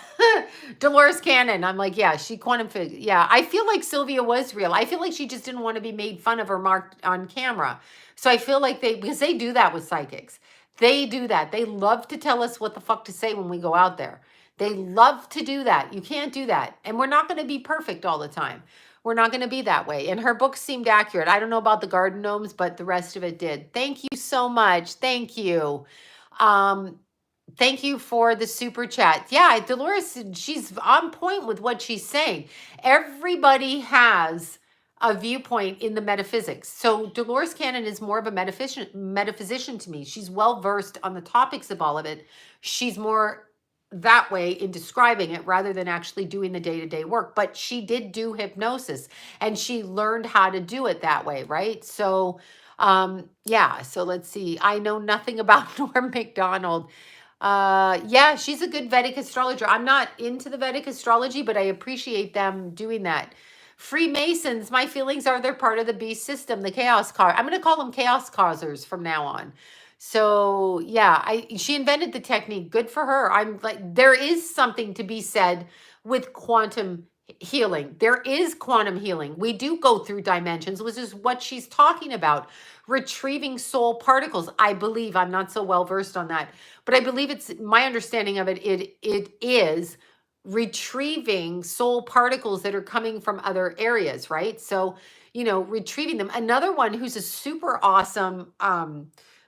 Dolores Cannon. I'm like, yeah, she quantum physics. Yeah, I feel like Sylvia was real. I feel like she just didn't want to be made fun of or marked on camera. So I feel like because they do that with psychics. They do that. They love to tell us what the fuck to say when we go out there. They love to do that. You can't do that. And we're not going to be perfect all the time. We're not going to be that way. And her book seemed accurate. I don't know about the garden gnomes, but the rest of it did. Thank you so much. Thank you. Thank you for the super chat. Yeah, Dolores, she's on point with what she's saying. Everybody has a viewpoint in the metaphysics. So Dolores Cannon is more of a metaphysician to me. She's well-versed on the topics of all of it. She's more that way in describing it rather than actually doing the day-to-day work. But she did do hypnosis and she learned how to do it that way, right? So, so let's see. I know nothing about Norm MacDonald. Yeah, she's a good Vedic astrologer. I'm not into the Vedic astrology, but I appreciate them doing that. Freemasons, my feelings are they're part of the beast system, the chaos car. I'm going to call them chaos causers from now on. So yeah, she invented the technique. Good for her. I'm like, there is something to be said with quantum healing. There is quantum healing. We do go through dimensions, which is what she's talking about. Retrieving soul particles. I believe, I'm not so well versed on that, but I believe it's my understanding of it. It is retrieving soul particles that are coming from other areas, right? So, retrieving them. Another one who's a super awesome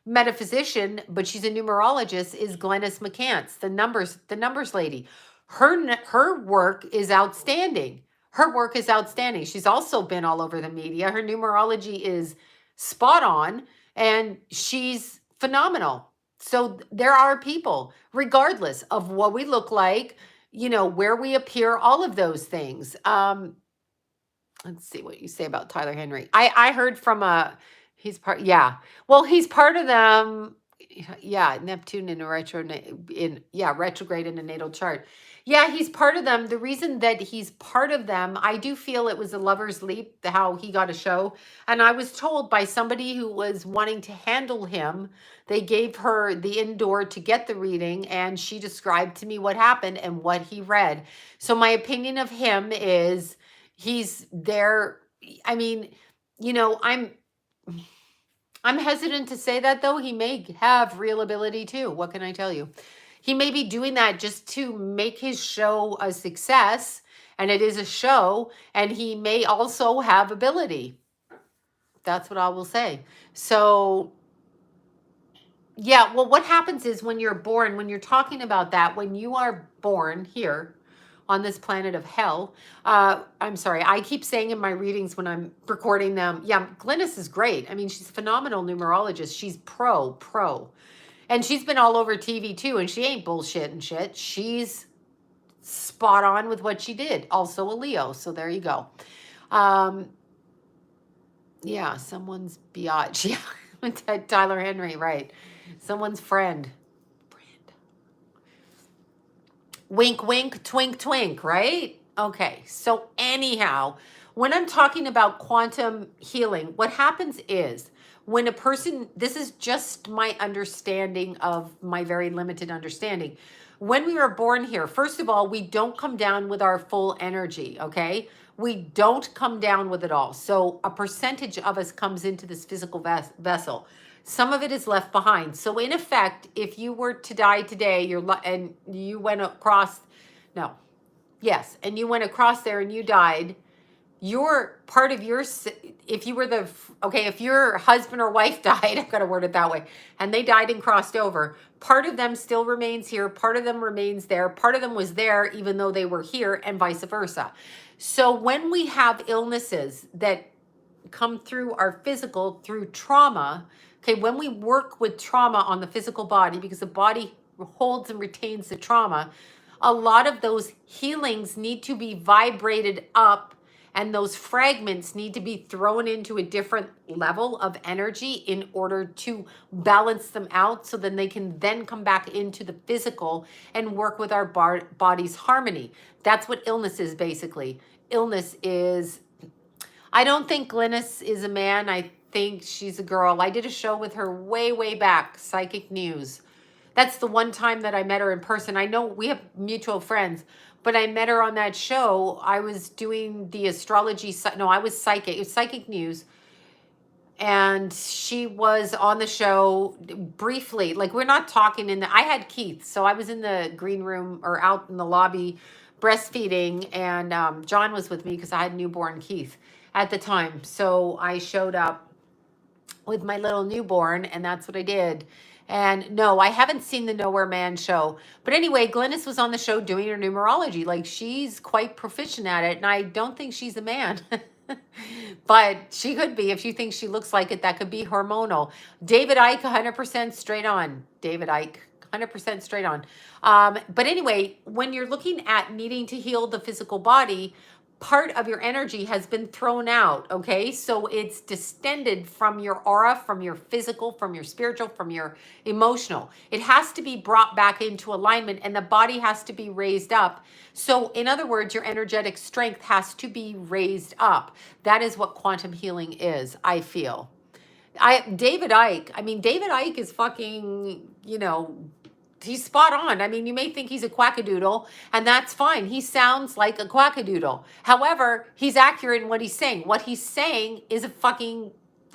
metaphysician, but she's a numerologist, is Glennis McCants, the numbers lady. Her work is outstanding. Her work is outstanding. She's also been all over the media. Her numerology is spot on, and she's phenomenal. So there are people, regardless of what we look like, where we appear, all of those things. Let's see what you say about Tyler Henry. I heard from he's part, yeah. Well, he's part of them. Yeah, Neptune in a retrograde in a natal chart. Yeah, he's part of them. The reason that he's part of them, I do feel it was a lover's leap, how he got a show. And I was told by somebody who was wanting to handle him, they gave her the indoor to get the reading, and she described to me what happened and what he read. So my opinion of him is he's there. I mean, I'm hesitant to say that, though. He may have real ability too. What can I tell you? He may be doing that just to make his show a success, and it is a show, and he may also have ability. That's what I will say. So, yeah, well, what happens is when you're born, when you're talking about that, when you are born here on this planet of hell, I'm sorry, I keep saying in my readings when I'm recording them, yeah, Glynis is great. I mean, she's a phenomenal numerologist. She's pro. And she's been all over TV too, and she ain't bullshit and shit. She's spot on with what she did. Also a Leo, so there you go. Yeah, someone's biatch. Yeah, Tyler Henry, right. Someone's friend. Wink, wink, twink, twink, right? Okay, so anyhow, when I'm talking about quantum healing, what happens is when a person, this is just my understanding of my very limited understanding. When we are born here, first of all, we don't come down with our full energy, okay? We don't come down with it all. So a percentage of us comes into this physical vessel. Some of it is left behind. So in effect, if you were to die today, and you went across, no, yes, and you went across there and you died, your part of your, if you were if your husband or wife died, I've got to word it that way, and they died and crossed over, part of them still remains here, part of them remains there, part of them was there even though they were here, and vice versa. So when we have illnesses that come through our physical, through trauma, okay, when we work with trauma on the physical body, because the body holds and retains the trauma, a lot of those healings need to be vibrated up, and those fragments need to be thrown into a different level of energy in order to balance them out, so then they can then come back into the physical and work with our body's harmony. That's what illness is, basically. Illness is, I don't think Glynis is a man. I think she's a girl. I did a show with her way, way back, Psychic News. That's the one time that I met her in person. I know we have mutual friends, but I met her on that show. I was doing the astrology. No, I was psychic. It was Psychic News. And she was on the show briefly. Like, we're not talking I had Keith. So I was in the green room or out in the lobby breastfeeding. And John was with me because I had newborn Keith at the time. So I showed up with my little newborn, and that's what I did. And no, I haven't seen the Nowhere Man show. But anyway, Glynis was on the show doing her numerology. Like, she's quite proficient at it, and I don't think she's a man. But she could be. If you think she looks like it, that could be hormonal. David Icke, 100% straight on. David Icke, 100% straight on. But anyway, when you're looking at needing to heal the physical body, part of your energy has been thrown out, okay? So it's distended from your aura, from your physical, from your spiritual, from your emotional. It has to be brought back into alignment, and the body has to be raised up. So in other words, your energetic strength has to be raised up. That is what quantum healing is, I feel. David Icke is fucking, He's spot on. I mean, you may think he's a quackadoodle, and that's fine. He sounds like a quackadoodle. However, he's accurate in what he's saying. What he's saying is a fucking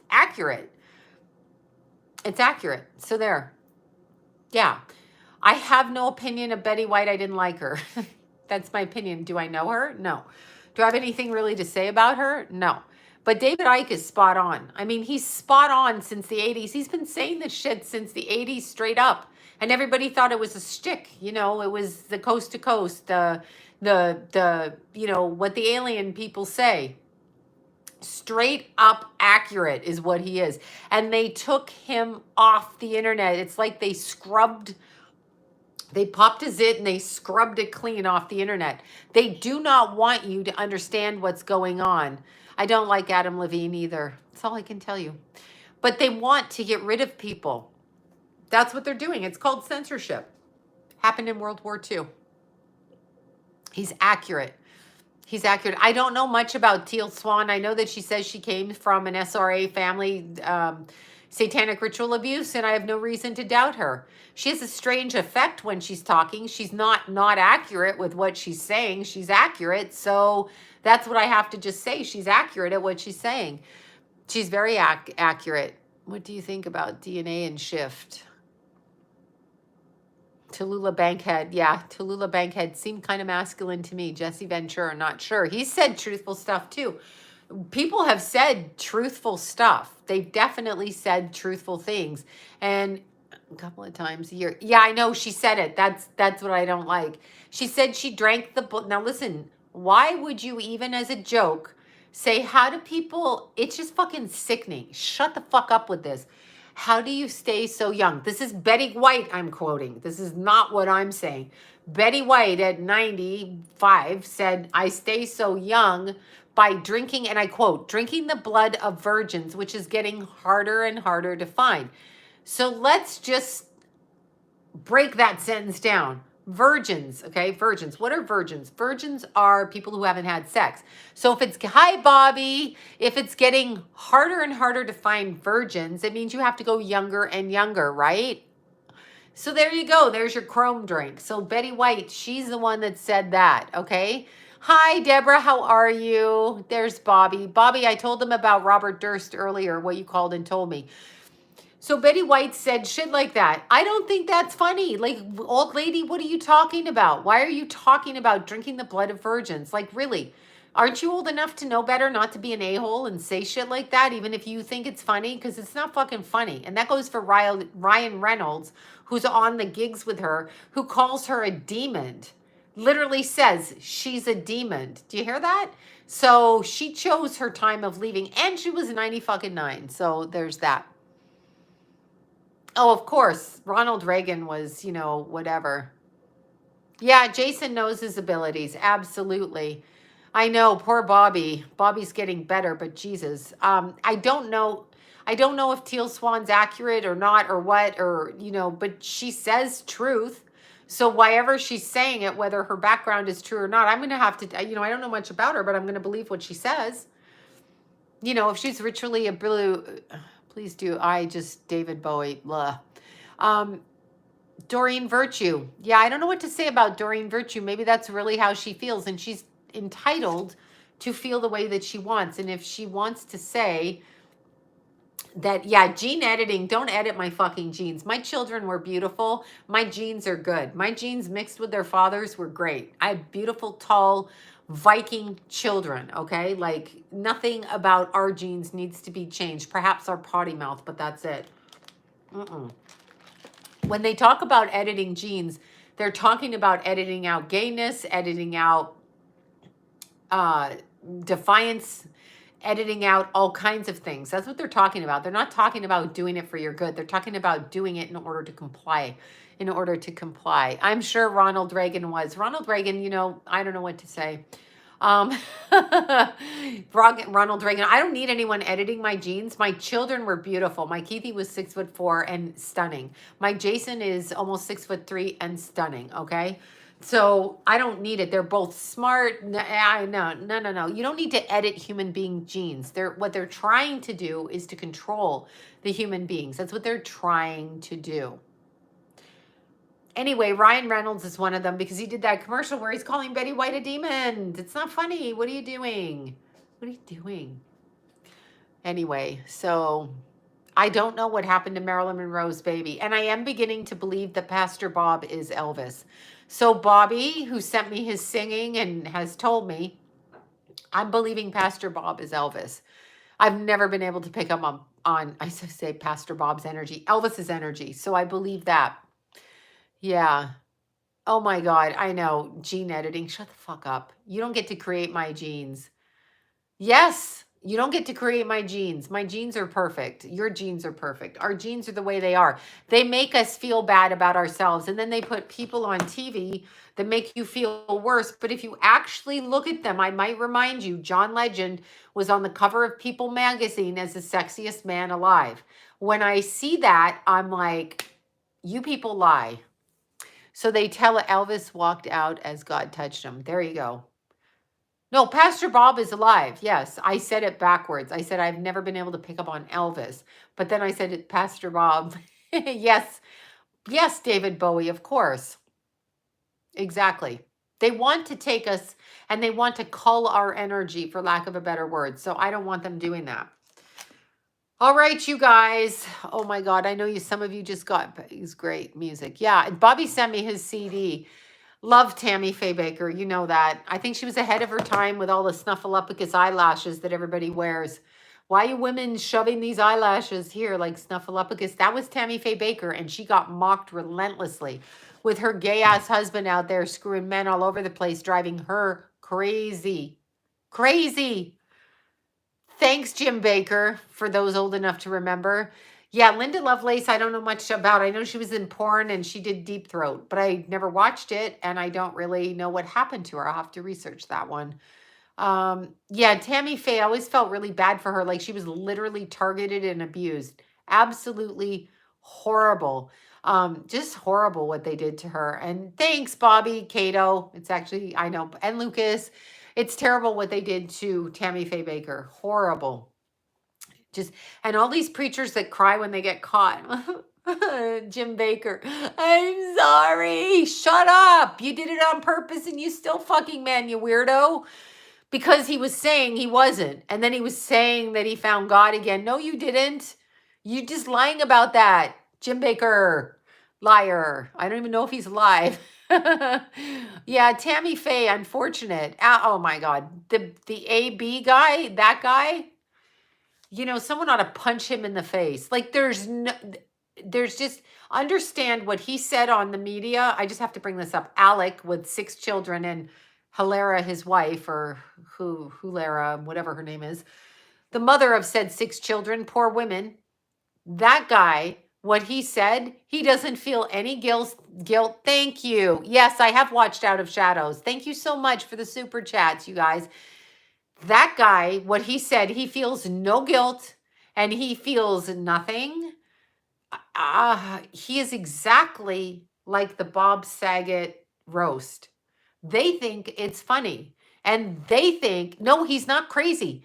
accurate. It's accurate. So there. Yeah. I have no opinion of Betty White. I didn't like her. That's my opinion. Do I know her? No. Do I have anything really to say about her? No. But David Icke is spot on. I mean, he's spot on since the 80s. He's been saying this shit since the 80s straight up. And everybody thought it was a shtick. You know, it was the coast to coast, the you know, what the alien people say. Straight up accurate is what he is. And they took him off the internet. It's like they popped his it and they scrubbed it clean off the internet. They do not want you to understand what's going on. I don't like Adam Levine either. That's all I can tell you. But they want to get rid of people. That's what they're doing. It's called censorship. Happened in World War II. He's accurate. He's accurate. I don't know much about Teal Swan. I know that she says she came from an SRA family, satanic ritual abuse, and I have no reason to doubt her. She has a strange effect when she's talking. She's not accurate with what she's saying. She's accurate, so that's what I have to just say. She's accurate at what she's saying. She's very accurate. What do you think about DNA and shift? Tallulah Bankhead. Yeah, Tallulah Bankhead seemed kind of masculine to me. Jesse Ventura, not sure. He said truthful stuff too. People have said truthful stuff. They've definitely said truthful things. And a couple of times a year. Yeah, I know she said it. That's what I don't like. She said she drank the book. Now listen, why would you even as a joke say, how do people, it's just fucking sickening. Shut the fuck up with this. How do you stay so young? This is Betty White I'm quoting. This is not what I'm saying. Betty White at 95 said, I stay so young by drinking, and I quote, drinking the blood of virgins, which is getting harder and harder to find. So let's just break that sentence down. Virgins, okay? Virgins. What are virgins? Virgins are people who haven't had sex. So if it's, hi, Bobby, if it's getting harder and harder to find virgins, it means you have to go younger and younger, right? So there you go. There's your Chrome drink. So Betty White, she's the one that said that, okay? Hi, Deborah. How are you? There's Bobby. Bobby, I told him about Robert Durst earlier, what you called and told me. So Betty White said shit like that. I don't think that's funny. Like, old lady, what are you talking about? Why are you talking about drinking the blood of virgins? Like, really? Aren't you old enough to know better not to be an a-hole and say shit like that, even if you think it's funny? Because it's not fucking funny. And that goes for Ryan Reynolds, who's on the gigs with her, who calls her a demon. Literally says she's a demon. Do you hear that? So she chose her time of leaving, and she was 90 fucking 9. So there's that. Oh, of course. Ronald Reagan was, you know, whatever. Yeah, Jason knows his abilities. Absolutely. I know. Poor Bobby. Bobby's getting better, but Jesus. I don't know. I don't know if Teal Swan's accurate or not or what, or, you know, but she says truth. So why she's saying it, whether her background is true or not, I'm going to have to, you know, I don't know much about her, but I'm going to believe what she says. You know, if she's ritually a blue... Please do. David Bowie. Blah. Doreen Virtue. Yeah, I don't know what to say about Doreen Virtue. Maybe that's really how she feels. And she's entitled to feel the way that she wants. And if she wants to say that, yeah, gene editing, don't edit my fucking genes. My children were beautiful. My genes are good. My genes mixed with their fathers were great. I have beautiful, tall, Viking children, okay? Like, nothing about our genes needs to be changed. Perhaps our potty mouth, but that's it. When they talk about editing genes, they're talking about editing out gayness, editing out defiance, editing out all kinds of things. That's what they're talking about. They're not talking about doing it for your good. They're talking about doing it in order to comply. I'm sure Ronald Reagan was. Ronald Reagan, you know, I don't know what to say. Ronald Reagan, I don't need anyone editing my genes. My children were beautiful. My Keithy was 6'4" and stunning. My Jason is almost 6'3" and stunning, okay? So I don't need it. They're both smart. No. You don't need to edit human being genes. What they're trying to do is to control the human beings. That's what they're trying to do. Anyway, Ryan Reynolds is one of them because he did that commercial where he's calling Betty White a demon. It's not funny. What are you doing? What are you doing? Anyway, so I don't know what happened to Marilyn Monroe's baby. And I am beginning to believe that Pastor Bob is Elvis. So Bobby, who sent me his singing and has told me, I'm believing Pastor Bob is Elvis. I've never been able to pick up on I say Pastor Bob's energy, Elvis's energy. So I believe that. Yeah. Oh my God. I know. Gene editing. Shut the fuck up. You don't get to create my genes. Yes. You don't get to create my genes. My genes are perfect. Your genes are perfect. Our genes are the way they are. They make us feel bad about ourselves. And then they put people on TV that make you feel worse. But if you actually look at them, I might remind you, John Legend was on the cover of People magazine as the sexiest man alive. When I see that, I'm like, you people lie. So they tell Elvis walked out as God touched him. There you go. No, Pastor Bob is alive. Yes, I said it backwards. I said I've never been able to pick up on Elvis. But then I said it, Pastor Bob. Yes. Yes, David Bowie, of course. Exactly. They want to take us and they want to cull our energy, for lack of a better word. So I don't want them doing that. All right, you guys. Oh my God. I know you, some of you just got his great music. Yeah. And Bobby sent me his CD. Love Tammy Faye Baker. You know that. I think she was ahead of her time with all the snuffleupagus eyelashes that everybody wears. Why are you women shoving these eyelashes here like snuffleupagus? That was Tammy Faye Baker, and she got mocked relentlessly with her gay-ass husband out there screwing men all over the place, driving her crazy. Crazy. Thanks, Jim Baker, for those old enough to remember. Yeah, Linda Lovelace, I don't know much about. I know she was in porn and she did Deep Throat, but I never watched it and I don't really know what happened to her. I'll have to research that one. Yeah, Tammy Faye, I always felt really bad for her. Like she was literally targeted and abused. Absolutely horrible. Just horrible what they did to her. And thanks, Bobby, Cato. It's actually, I know, and Lucas. It's terrible what they did to Tammy Faye Baker. Horrible. Just, and all these preachers that cry when they get caught. Jim Baker, I'm sorry. Shut up. You did it on purpose and you still fucking man, you weirdo. Because he was saying he wasn't. And then he was saying that he found God again. No, you didn't. You just lying about that. Jim Baker, liar. I don't even know if he's alive. Yeah, Tammy Faye, unfortunate. Oh my God. The AB guy, that guy, you know, someone ought to punch him in the face. Like there's just understand what he said on the media. I just have to bring this up. Alec with 6 children and Hilara, his wife, or Hulara, whatever her name is, the mother of said 6 children, poor women. That guy, what he said, he doesn't feel any guilt. Thank you. Yes, I have watched Out of Shadows. Thank you so much for the super chats, you guys. That guy, what he said, he feels no guilt and he feels nothing. He is exactly like the Bob Saget roast. They think it's funny. And they think, no, he's not crazy.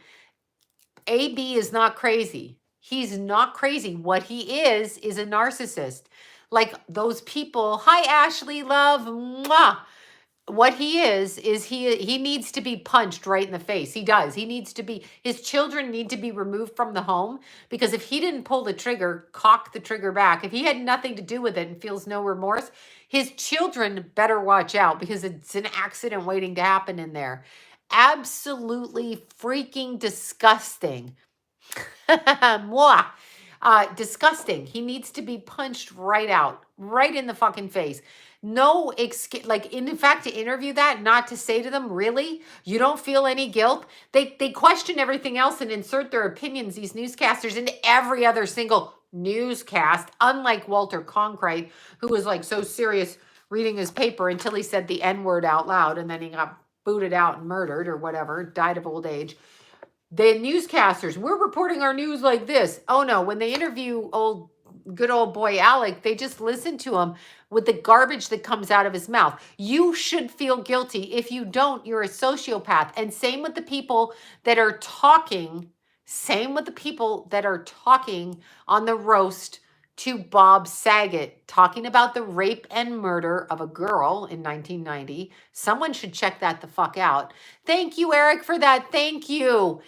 AB is not crazy. He's not crazy. What he is a narcissist. Like those people, hi, Ashley, love, mwah. What he is he needs to be punched right in the face. He does. He needs to be, his children need to be removed from the home because if he didn't pull the trigger, cock the trigger back, if he had nothing to do with it and feels no remorse, his children better watch out because it's an accident waiting to happen in there. Absolutely freaking disgusting. Mwah. Disgusting. He needs to be punched right out, right in the fucking face. No excuse, like in fact, to interview that, not to say to them, really, you don't feel any guilt. They question everything else and insert their opinions, these newscasters, into every other single newscast, unlike Walter Cronkite, who was like so serious reading his paper until he said the N-word out loud and then he got booted out and murdered or whatever, died of old age. The newscasters, we're reporting our news like this. Oh no, when they interview good old boy Alec, they just listen to him with the garbage that comes out of his mouth. You should feel guilty. If you don't, you're a sociopath. And same with the people that are talking, on the roast to Bob Saget talking about the rape and murder of a girl in 1990. Someone should check that the fuck out. Thank you, Eric, for that. Thank you.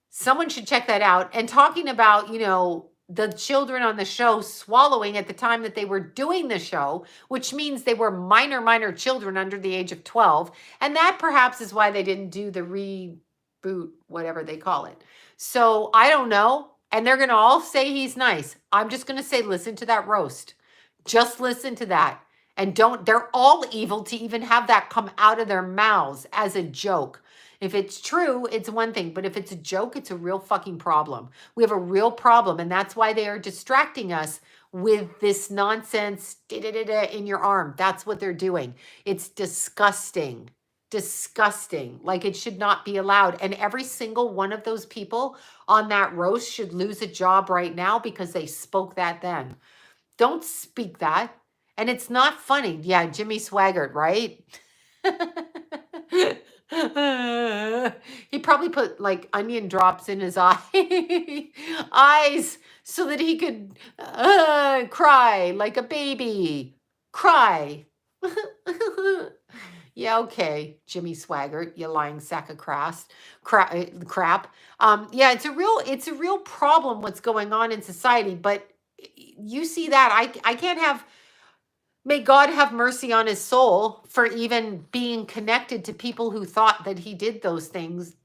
Someone should check that out. And talking about, you know, the children on the show swallowing at the time that they were doing the show, which means they were minor children under the age of 12. And that perhaps is why they didn't do the reboot, whatever they call it. So I don't know. And they're going to all say he's nice. I'm just going to say, listen to that roast. Just listen to that. And don't, they're all evil to even have that come out of their mouths as a joke. If it's true, it's one thing. But if it's a joke, it's a real fucking problem. We have a real problem. And that's why they are distracting us with this nonsense in your arm. That's what they're doing. It's disgusting. Disgusting. Like it should not be allowed. And every single one of those people on that roast should lose a job right now because they spoke that then. Don't speak that. And it's not funny. Yeah, Jimmy Swaggart, right? He probably put like onion drops in his eyes so that he could cry like a baby. Cry. Yeah, okay, Jimmy Swaggart, you lying sack of crap. Yeah, it's a real problem what's going on in society. But you see that I can't have. May God have mercy on his soul for even being connected to people who thought that he did those things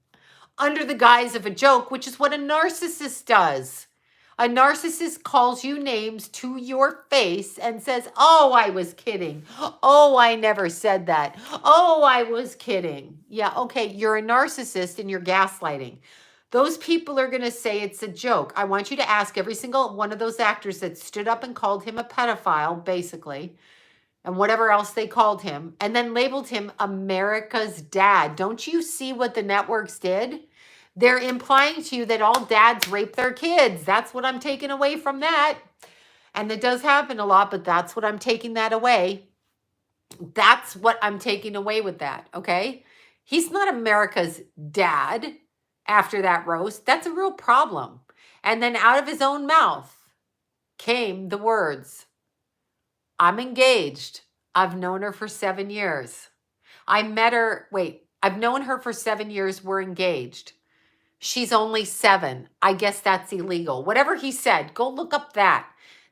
under the guise of a joke, which is what a narcissist does. A narcissist calls you names to your face and says, oh, I was kidding. Oh, I never said that. Oh, I was kidding. Yeah, okay, you're a narcissist and you're gaslighting. Those people are going to say it's a joke. I want you to ask every single one of those actors that stood up and called him a pedophile, basically, and whatever else they called him, and then labeled him America's dad. Don't you see what the networks did? They're implying to you that all dads rape their kids. That's what I'm taking away from that. And it does happen a lot, but that's what I'm taking that away. That's what I'm taking away with that, okay? He's not America's dad after that roast. That's a real problem. And then out of his own mouth came the words, I'm engaged. I've known her for 7 years. I met her, I've known her for 7 years. We're engaged. She's only 7. I guess that's illegal. Whatever he said, go look up that.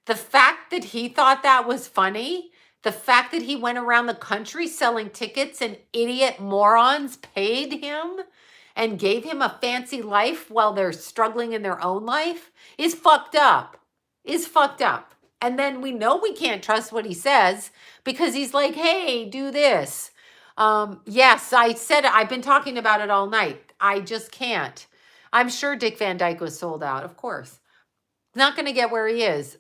The fact that he thought that was funny, the fact that he went around the country selling tickets and idiot morons paid him and gave him a fancy life while they're struggling in their own life is fucked up. Is fucked up. And then we know we can't trust what he says because he's like, hey, do this. Yes, I said it. I've been talking about it all night. I just can't. I'm sure Dick Van Dyke was sold out, of course. Not going to get where he is.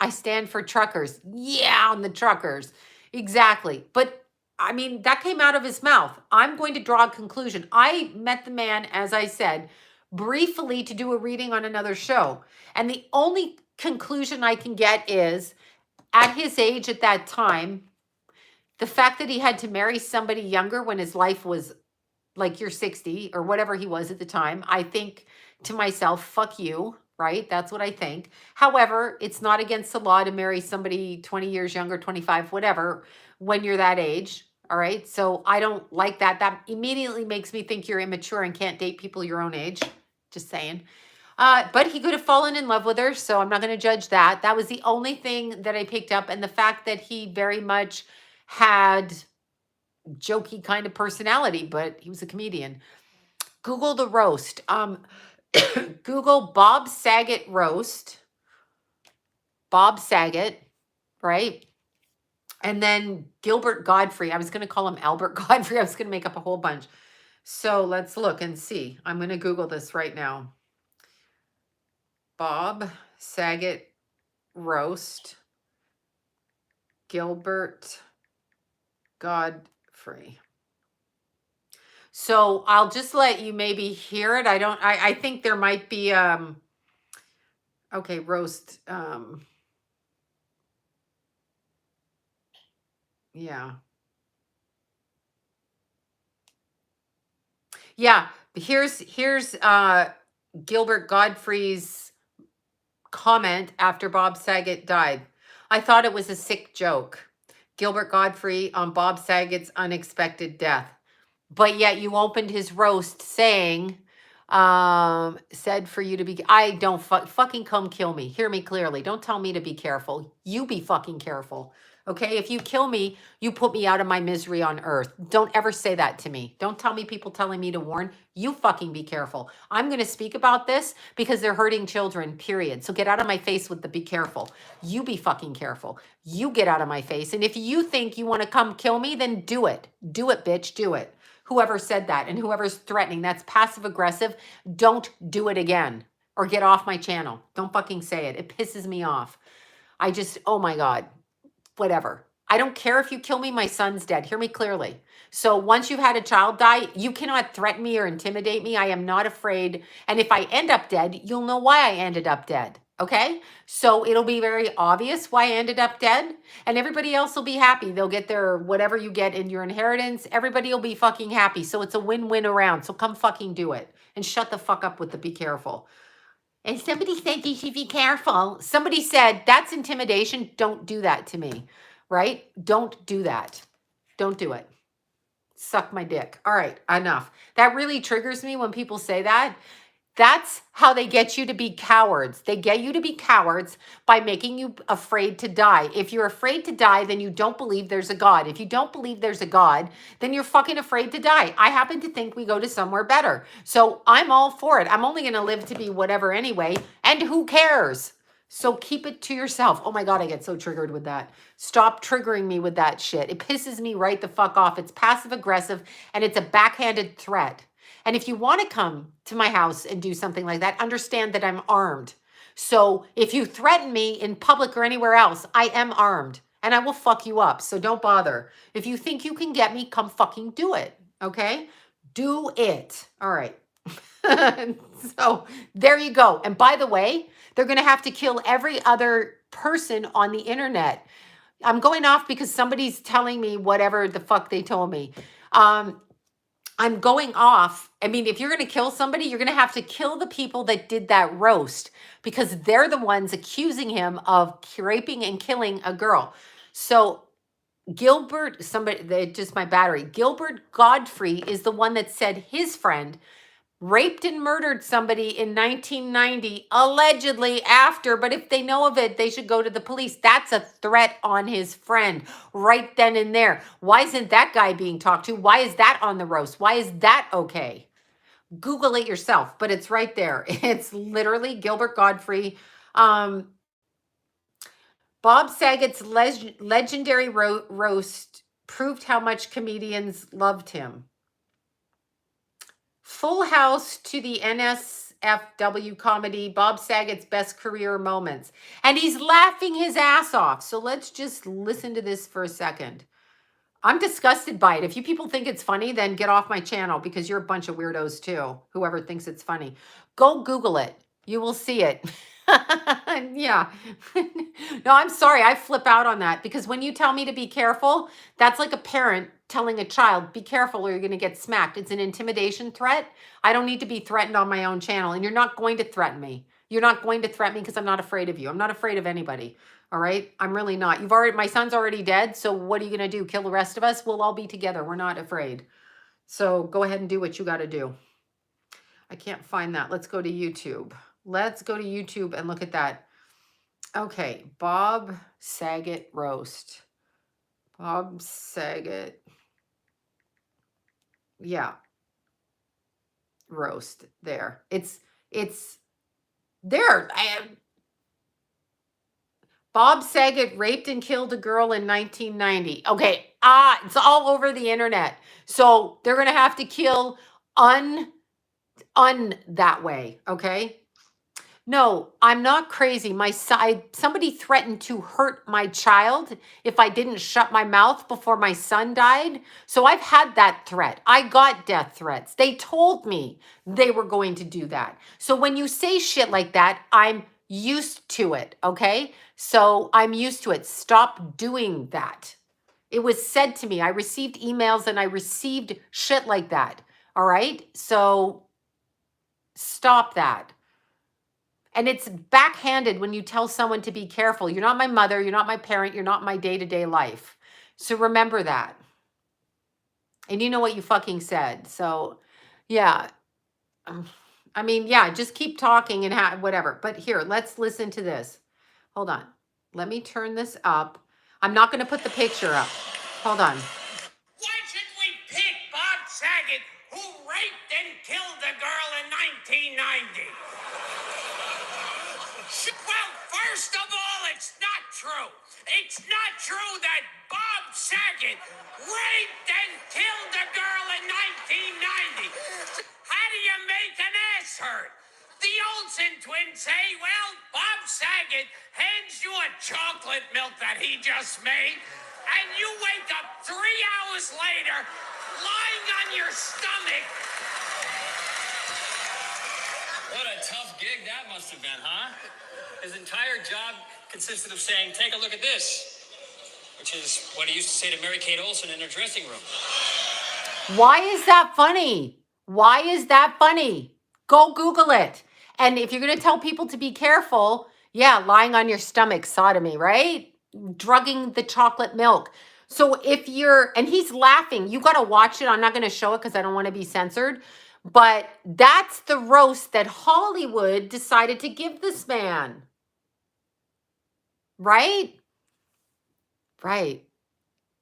I stand for truckers. Yeah, on the truckers. Exactly. But I mean, that came out of his mouth. I'm going to draw a conclusion. I met the man, as I said, briefly to do a reading on another show. And the only conclusion I can get is, at his age at that time, the fact that he had to marry somebody younger when his life was like you're 60 or whatever he was at the time, I think to myself, fuck you, right? That's what I think. However, it's not against the law to marry somebody 20 years younger, 25, whatever, when you're that age. All right. So I don't like that. That immediately makes me think you're immature and can't date people your own age. Just saying. But he could have fallen in love with her. So I'm not going to judge that. That was the only thing that I picked up. And the fact that he very much had jokey kind of personality, but he was a comedian. Google the roast. Google Bob Saget roast. Bob Saget, right? And then Gilbert Godfrey. I was going to call him Albert Godfrey. I was going to make up a whole bunch. So let's look and see. I'm going to Google this right now. Bob Saget roast. Gilbert Godfrey. So I'll just let you maybe hear it. I think there might be, okay, roast. Yeah. Yeah. Here's Gilbert Godfrey's comment after Bob Saget died. I thought it was a sick joke. Gilbert Godfrey on Bob Saget's unexpected death. But yet you opened his roast saying, said for you to be, I don't fucking come kill me. Hear me clearly. Don't tell me to be careful. You be fucking careful. Okay. If you kill me, you put me out of my misery on earth. Don't ever say that to me. Don't tell me people telling me to warn. You fucking be careful. I'm going to speak about this because they're hurting children, period. So get out of my face with the be careful. You be fucking careful. You get out of my face. And if you think you want to come kill me, then do it. Do it, bitch. Do it. Whoever said that and whoever's threatening, that's passive aggressive. Don't do it again or get off my channel. Don't fucking say it. It pisses me off. I just, oh my God, whatever. I don't care if you kill me. My son's dead. Hear me clearly. So once you've had a child die, you cannot threaten me or intimidate me. I am not afraid. And if I end up dead, you'll know why I ended up dead. Okay, so it'll be very obvious why I ended up dead, and everybody else will be happy. They'll get their whatever you get in your inheritance. Everybody will be fucking happy. So it's a win-win around. So come fucking do it and shut the fuck up with the be careful. And somebody said you should be careful. Somebody said that's intimidation. Don't do that to me, right? Don't do that. Don't do it. Suck my dick. All right, enough. That really triggers me when people say that. That's how they get you to be cowards. They get you to be cowards by making you afraid to die. If you're afraid to die, then you don't believe there's a God. If you don't believe there's a God, then you're fucking afraid to die. I happen to think we go to somewhere better. So I'm all for it. I'm only going to live to be whatever anyway. And who cares? So keep it to yourself. Oh my God, I get so triggered with that. Stop triggering me with that shit. It pisses me right the fuck off. It's passive aggressive and it's a backhanded threat. And if you want to come to my house and do something like that, understand that I'm armed. So if you threaten me in public or anywhere else, I am armed and I will fuck you up. So don't bother. If you think you can get me, come fucking do it. Okay? Do it. All right. So there you go. And by the way, they're going to have to kill every other person on the internet. I'm going off because somebody's telling me whatever the fuck they told me. I'm going off. I mean, if you're going to kill somebody, you're going to have to kill the people that did that roast because they're the ones accusing him of raping and killing a girl. So Gilbert, just my battery. Gilbert Godfrey is the one that said his friend raped and murdered somebody in 1990, allegedly after, but if they know of it, they should go to the police. That's a threat on his friend right then and there. Why isn't that guy being talked to? Why is that on the roast? Why is that okay? Google it yourself, but it's right there. It's literally Gilbert Godfrey. Bob Saget's legendary roast proved how much comedians loved him. Full House to the NSFW comedy, Bob Saget's best career moments. And he's laughing his ass off. So let's just listen to this for a second. I'm disgusted by it. If you people think it's funny, then get off my channel because you're a bunch of weirdos too, whoever thinks it's funny. Go Google it. You will see it. Yeah. No, I'm sorry. I flip out on that because when you tell me to be careful, that's like a parent telling a child, be careful or you're going to get smacked. It's an intimidation threat. I don't need to be threatened on my own channel. And you're not going to threaten me. You're not going to threaten me because I'm not afraid of you. I'm not afraid of anybody. All right. I'm really not. My son's already dead. So what are you going to do? Kill the rest of us? We'll all be together. We're not afraid. So go ahead and do what you got to do. I can't find that. Let's go to YouTube. Let's go to YouTube and look at that. Okay. Bob Saget roast. Bob Saget. Yeah. Roast there. It's there. Bob Saget raped and killed a girl in 1990. Okay. It's all over the internet. So they're going to have to kill that way. Okay. No, I'm not crazy. Somebody threatened to hurt my child if I didn't shut my mouth before my son died. So I've had that threat. I got death threats. They told me they were going to do that. So when you say shit like that, I'm used to it. Okay. So I'm used to it. Stop doing that. It was said to me. I received emails and I received shit like that. All right. So stop that. And it's backhanded when you tell someone to be careful. You're not my mother. You're not my parent. You're not my day-to-day life. So remember that. And you know what you fucking said. So, yeah. I mean, yeah, just keep talking and whatever. But here, let's listen to this. Hold on. Let me turn this up. I'm not going to put the picture up. Hold on.
Why should we pick Bob Saget, who raped and killed a girl in 1990? Well, first of all, it's not true. It's not true that Bob Saget raped and killed a girl in 1990. How do you make an ass hurt? The Olsen twins say, well, Bob Saget hands you a chocolate milk that he just made, and you wake up 3 hours later, lying on your stomach.
What a tough gig that must have been, huh? His entire job consisted of saying, take a look at this, which is what he used to say to Mary-Kate Olsen in her dressing room.
Why is that funny? Why is that funny? Go Google it. And if you're going to tell people to be careful, yeah, lying on your stomach, sodomy, right? Drugging the chocolate milk. So if you're, and he's laughing, you got to watch it. I'm not going to show it because I don't want to be censored. But that's the roast that Hollywood decided to give this man. Right? Right.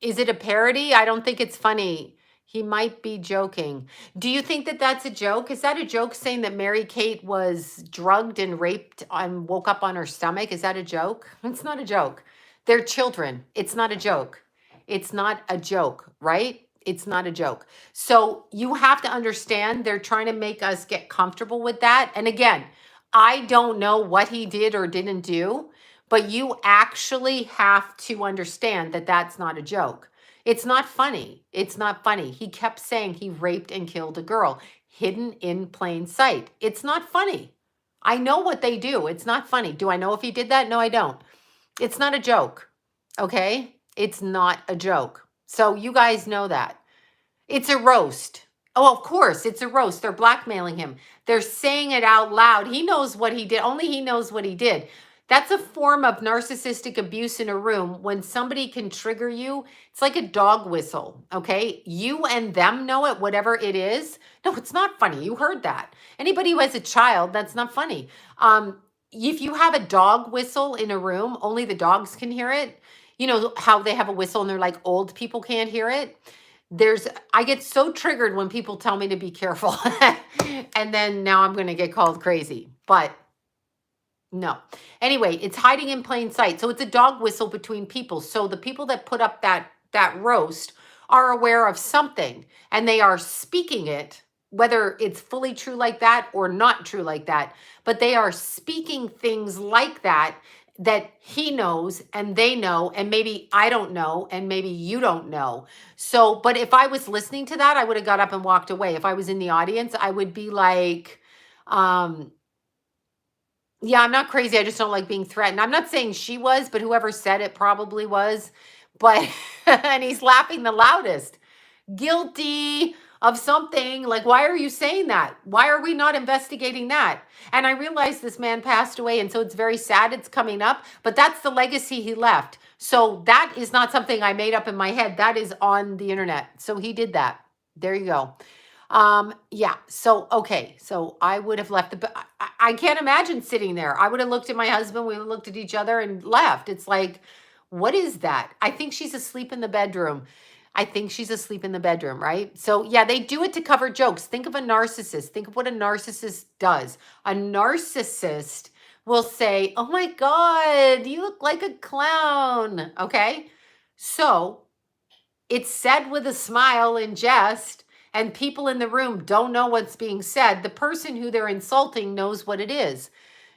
Is it a parody? I don't think it's funny. He might be joking. Do you think that that's a joke? Is that a joke saying that Mary Kate was drugged and raped and woke up on her stomach? Is that a joke? It's not a joke. They're children. It's not a joke. It's not a joke, right? It's not a joke. So you have to understand they're trying to make us get comfortable with that. And again, I don't know what he did or didn't do, but you actually have to understand that that's not a joke. It's not funny. It's not funny. He kept saying he raped and killed a girl, hidden in plain sight. It's not funny. I know what they do. It's not funny. Do I know if he did that? No, I don't. It's not a joke. Okay? It's not a joke. So you guys know that. It's a roast. Oh, of course, it's a roast. They're blackmailing him. They're saying it out loud. He knows what he did. Only he knows what he did. That's a form of narcissistic abuse in a room when somebody can trigger you. It's like a dog whistle, okay? You and them know it, whatever it is. No, it's not funny. You heard that. Anybody who has a child, that's not funny. If you have a dog whistle in a room, only the dogs can hear it. You know how they have a whistle and they're like old people can't hear it? I get so triggered when people tell me to be careful. And then now I'm going to get called crazy. But no. Anyway, it's hiding in plain sight. So it's a dog whistle between people. So the people that put up that roast are aware of something and they are speaking it, whether it's fully true like that or not true like that. But they are speaking things like that he knows and they know, and maybe I don't know, and maybe you don't know. So, but if I was listening to that, I would have got up and walked away. If I was in the audience, I would be like, yeah, I'm not crazy. I just don't like being threatened. I'm not saying she was, but whoever said it probably was. But, and he's laughing the loudest. Guilty of something. Like, why are you saying that? Why are we not investigating that? And I realized this man passed away, and so it's very sad it's coming up, but that's the legacy he left. So that is not something I made up in my head. That is on the internet. So he did that. There you go. Yeah. So, okay. So I would have left I can't imagine sitting there. I would have looked at my husband. We would have looked at each other and left. It's like, what is that? I think she's asleep in the bedroom. I think she's asleep in the bedroom, right? So yeah, they do it to cover jokes. Think of a narcissist. Think of what a narcissist does. A narcissist will say, oh my God, you look like a clown. Okay. So it's said with a smile and jest, and people in the room don't know what's being said. The person who they're insulting knows what it is.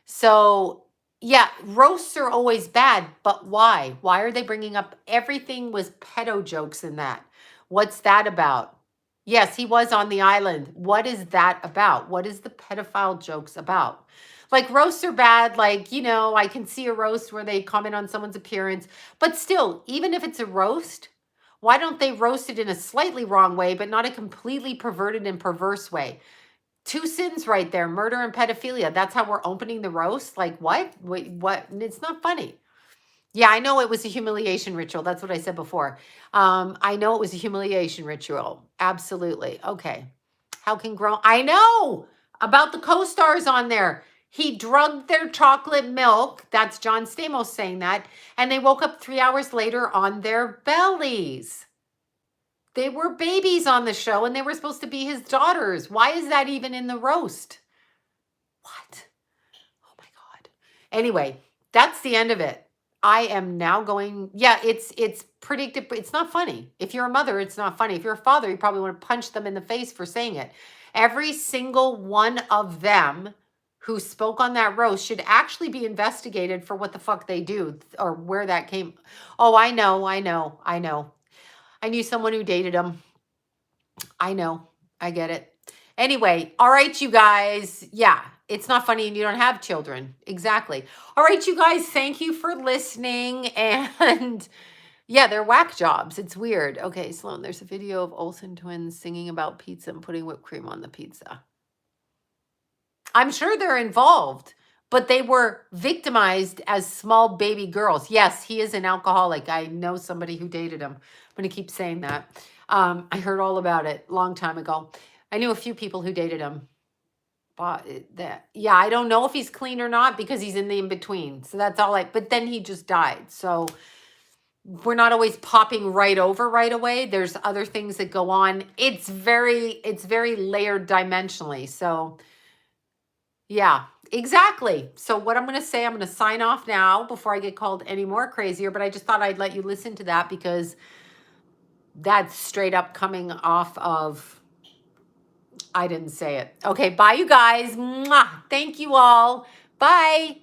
So yeah, roasts are always bad, but why? Why are they bringing up everything was pedo jokes in that? What's that about? Yes, he was on the island. What is that about? What is the pedophile jokes about? Like roasts are bad. Like, you know, I can see a roast where they comment on someone's appearance, but still, even if it's a roast, why don't they roast it in a slightly wrong way, but not a completely perverted and perverse way? Two sins right there, murder and pedophilia. That's how we're opening the roast? Like what? Wait, what? It's not funny. Yeah, I know it was a humiliation ritual. That's what I said before. I know it was a humiliation ritual. Absolutely. Okay. How can grown? I know about the co-stars on there. He drugged their chocolate milk. That's John Stamos saying that. And they woke up 3 hours later on their bellies. They were babies on the show and they were supposed to be his daughters. Why is that even in the roast? What? Oh my God. Anyway, that's the end of it. I am now going, yeah, it's predictable. It's not funny. If you're a mother, it's not funny. If you're a father, you probably want to punch them in the face for saying it. Every single one of them who spoke on that roast should actually be investigated for what the fuck they do or where that came. Oh, I know. I knew someone who dated him. I know. I get it. Anyway, all right, you guys. Yeah, it's not funny and you don't have children. Exactly. All right, you guys, thank you for listening. And yeah, they're whack jobs. It's weird. Okay, Sloan, there's a video of Olsen twins singing about pizza and putting whipped cream on the pizza. I'm sure they're involved, but they were victimized as small baby girls. Yes, he is an alcoholic. I know somebody who dated him. I'm going to keep saying that. I heard all about it a long time ago. I knew a few people who dated him. But yeah, I don't know if he's clean or not because he's in the in-between. So that's all but then he just died. So we're not always popping right over right away. There's other things that go on. It's very layered dimensionally. So yeah, exactly. So what I'm going to say, I'm going to sign off now before I get called any more crazier. But I just thought I'd let you listen to that because that's straight up coming off of, I didn't say it. Okay, bye you guys. Mwah. Thank you all. Bye.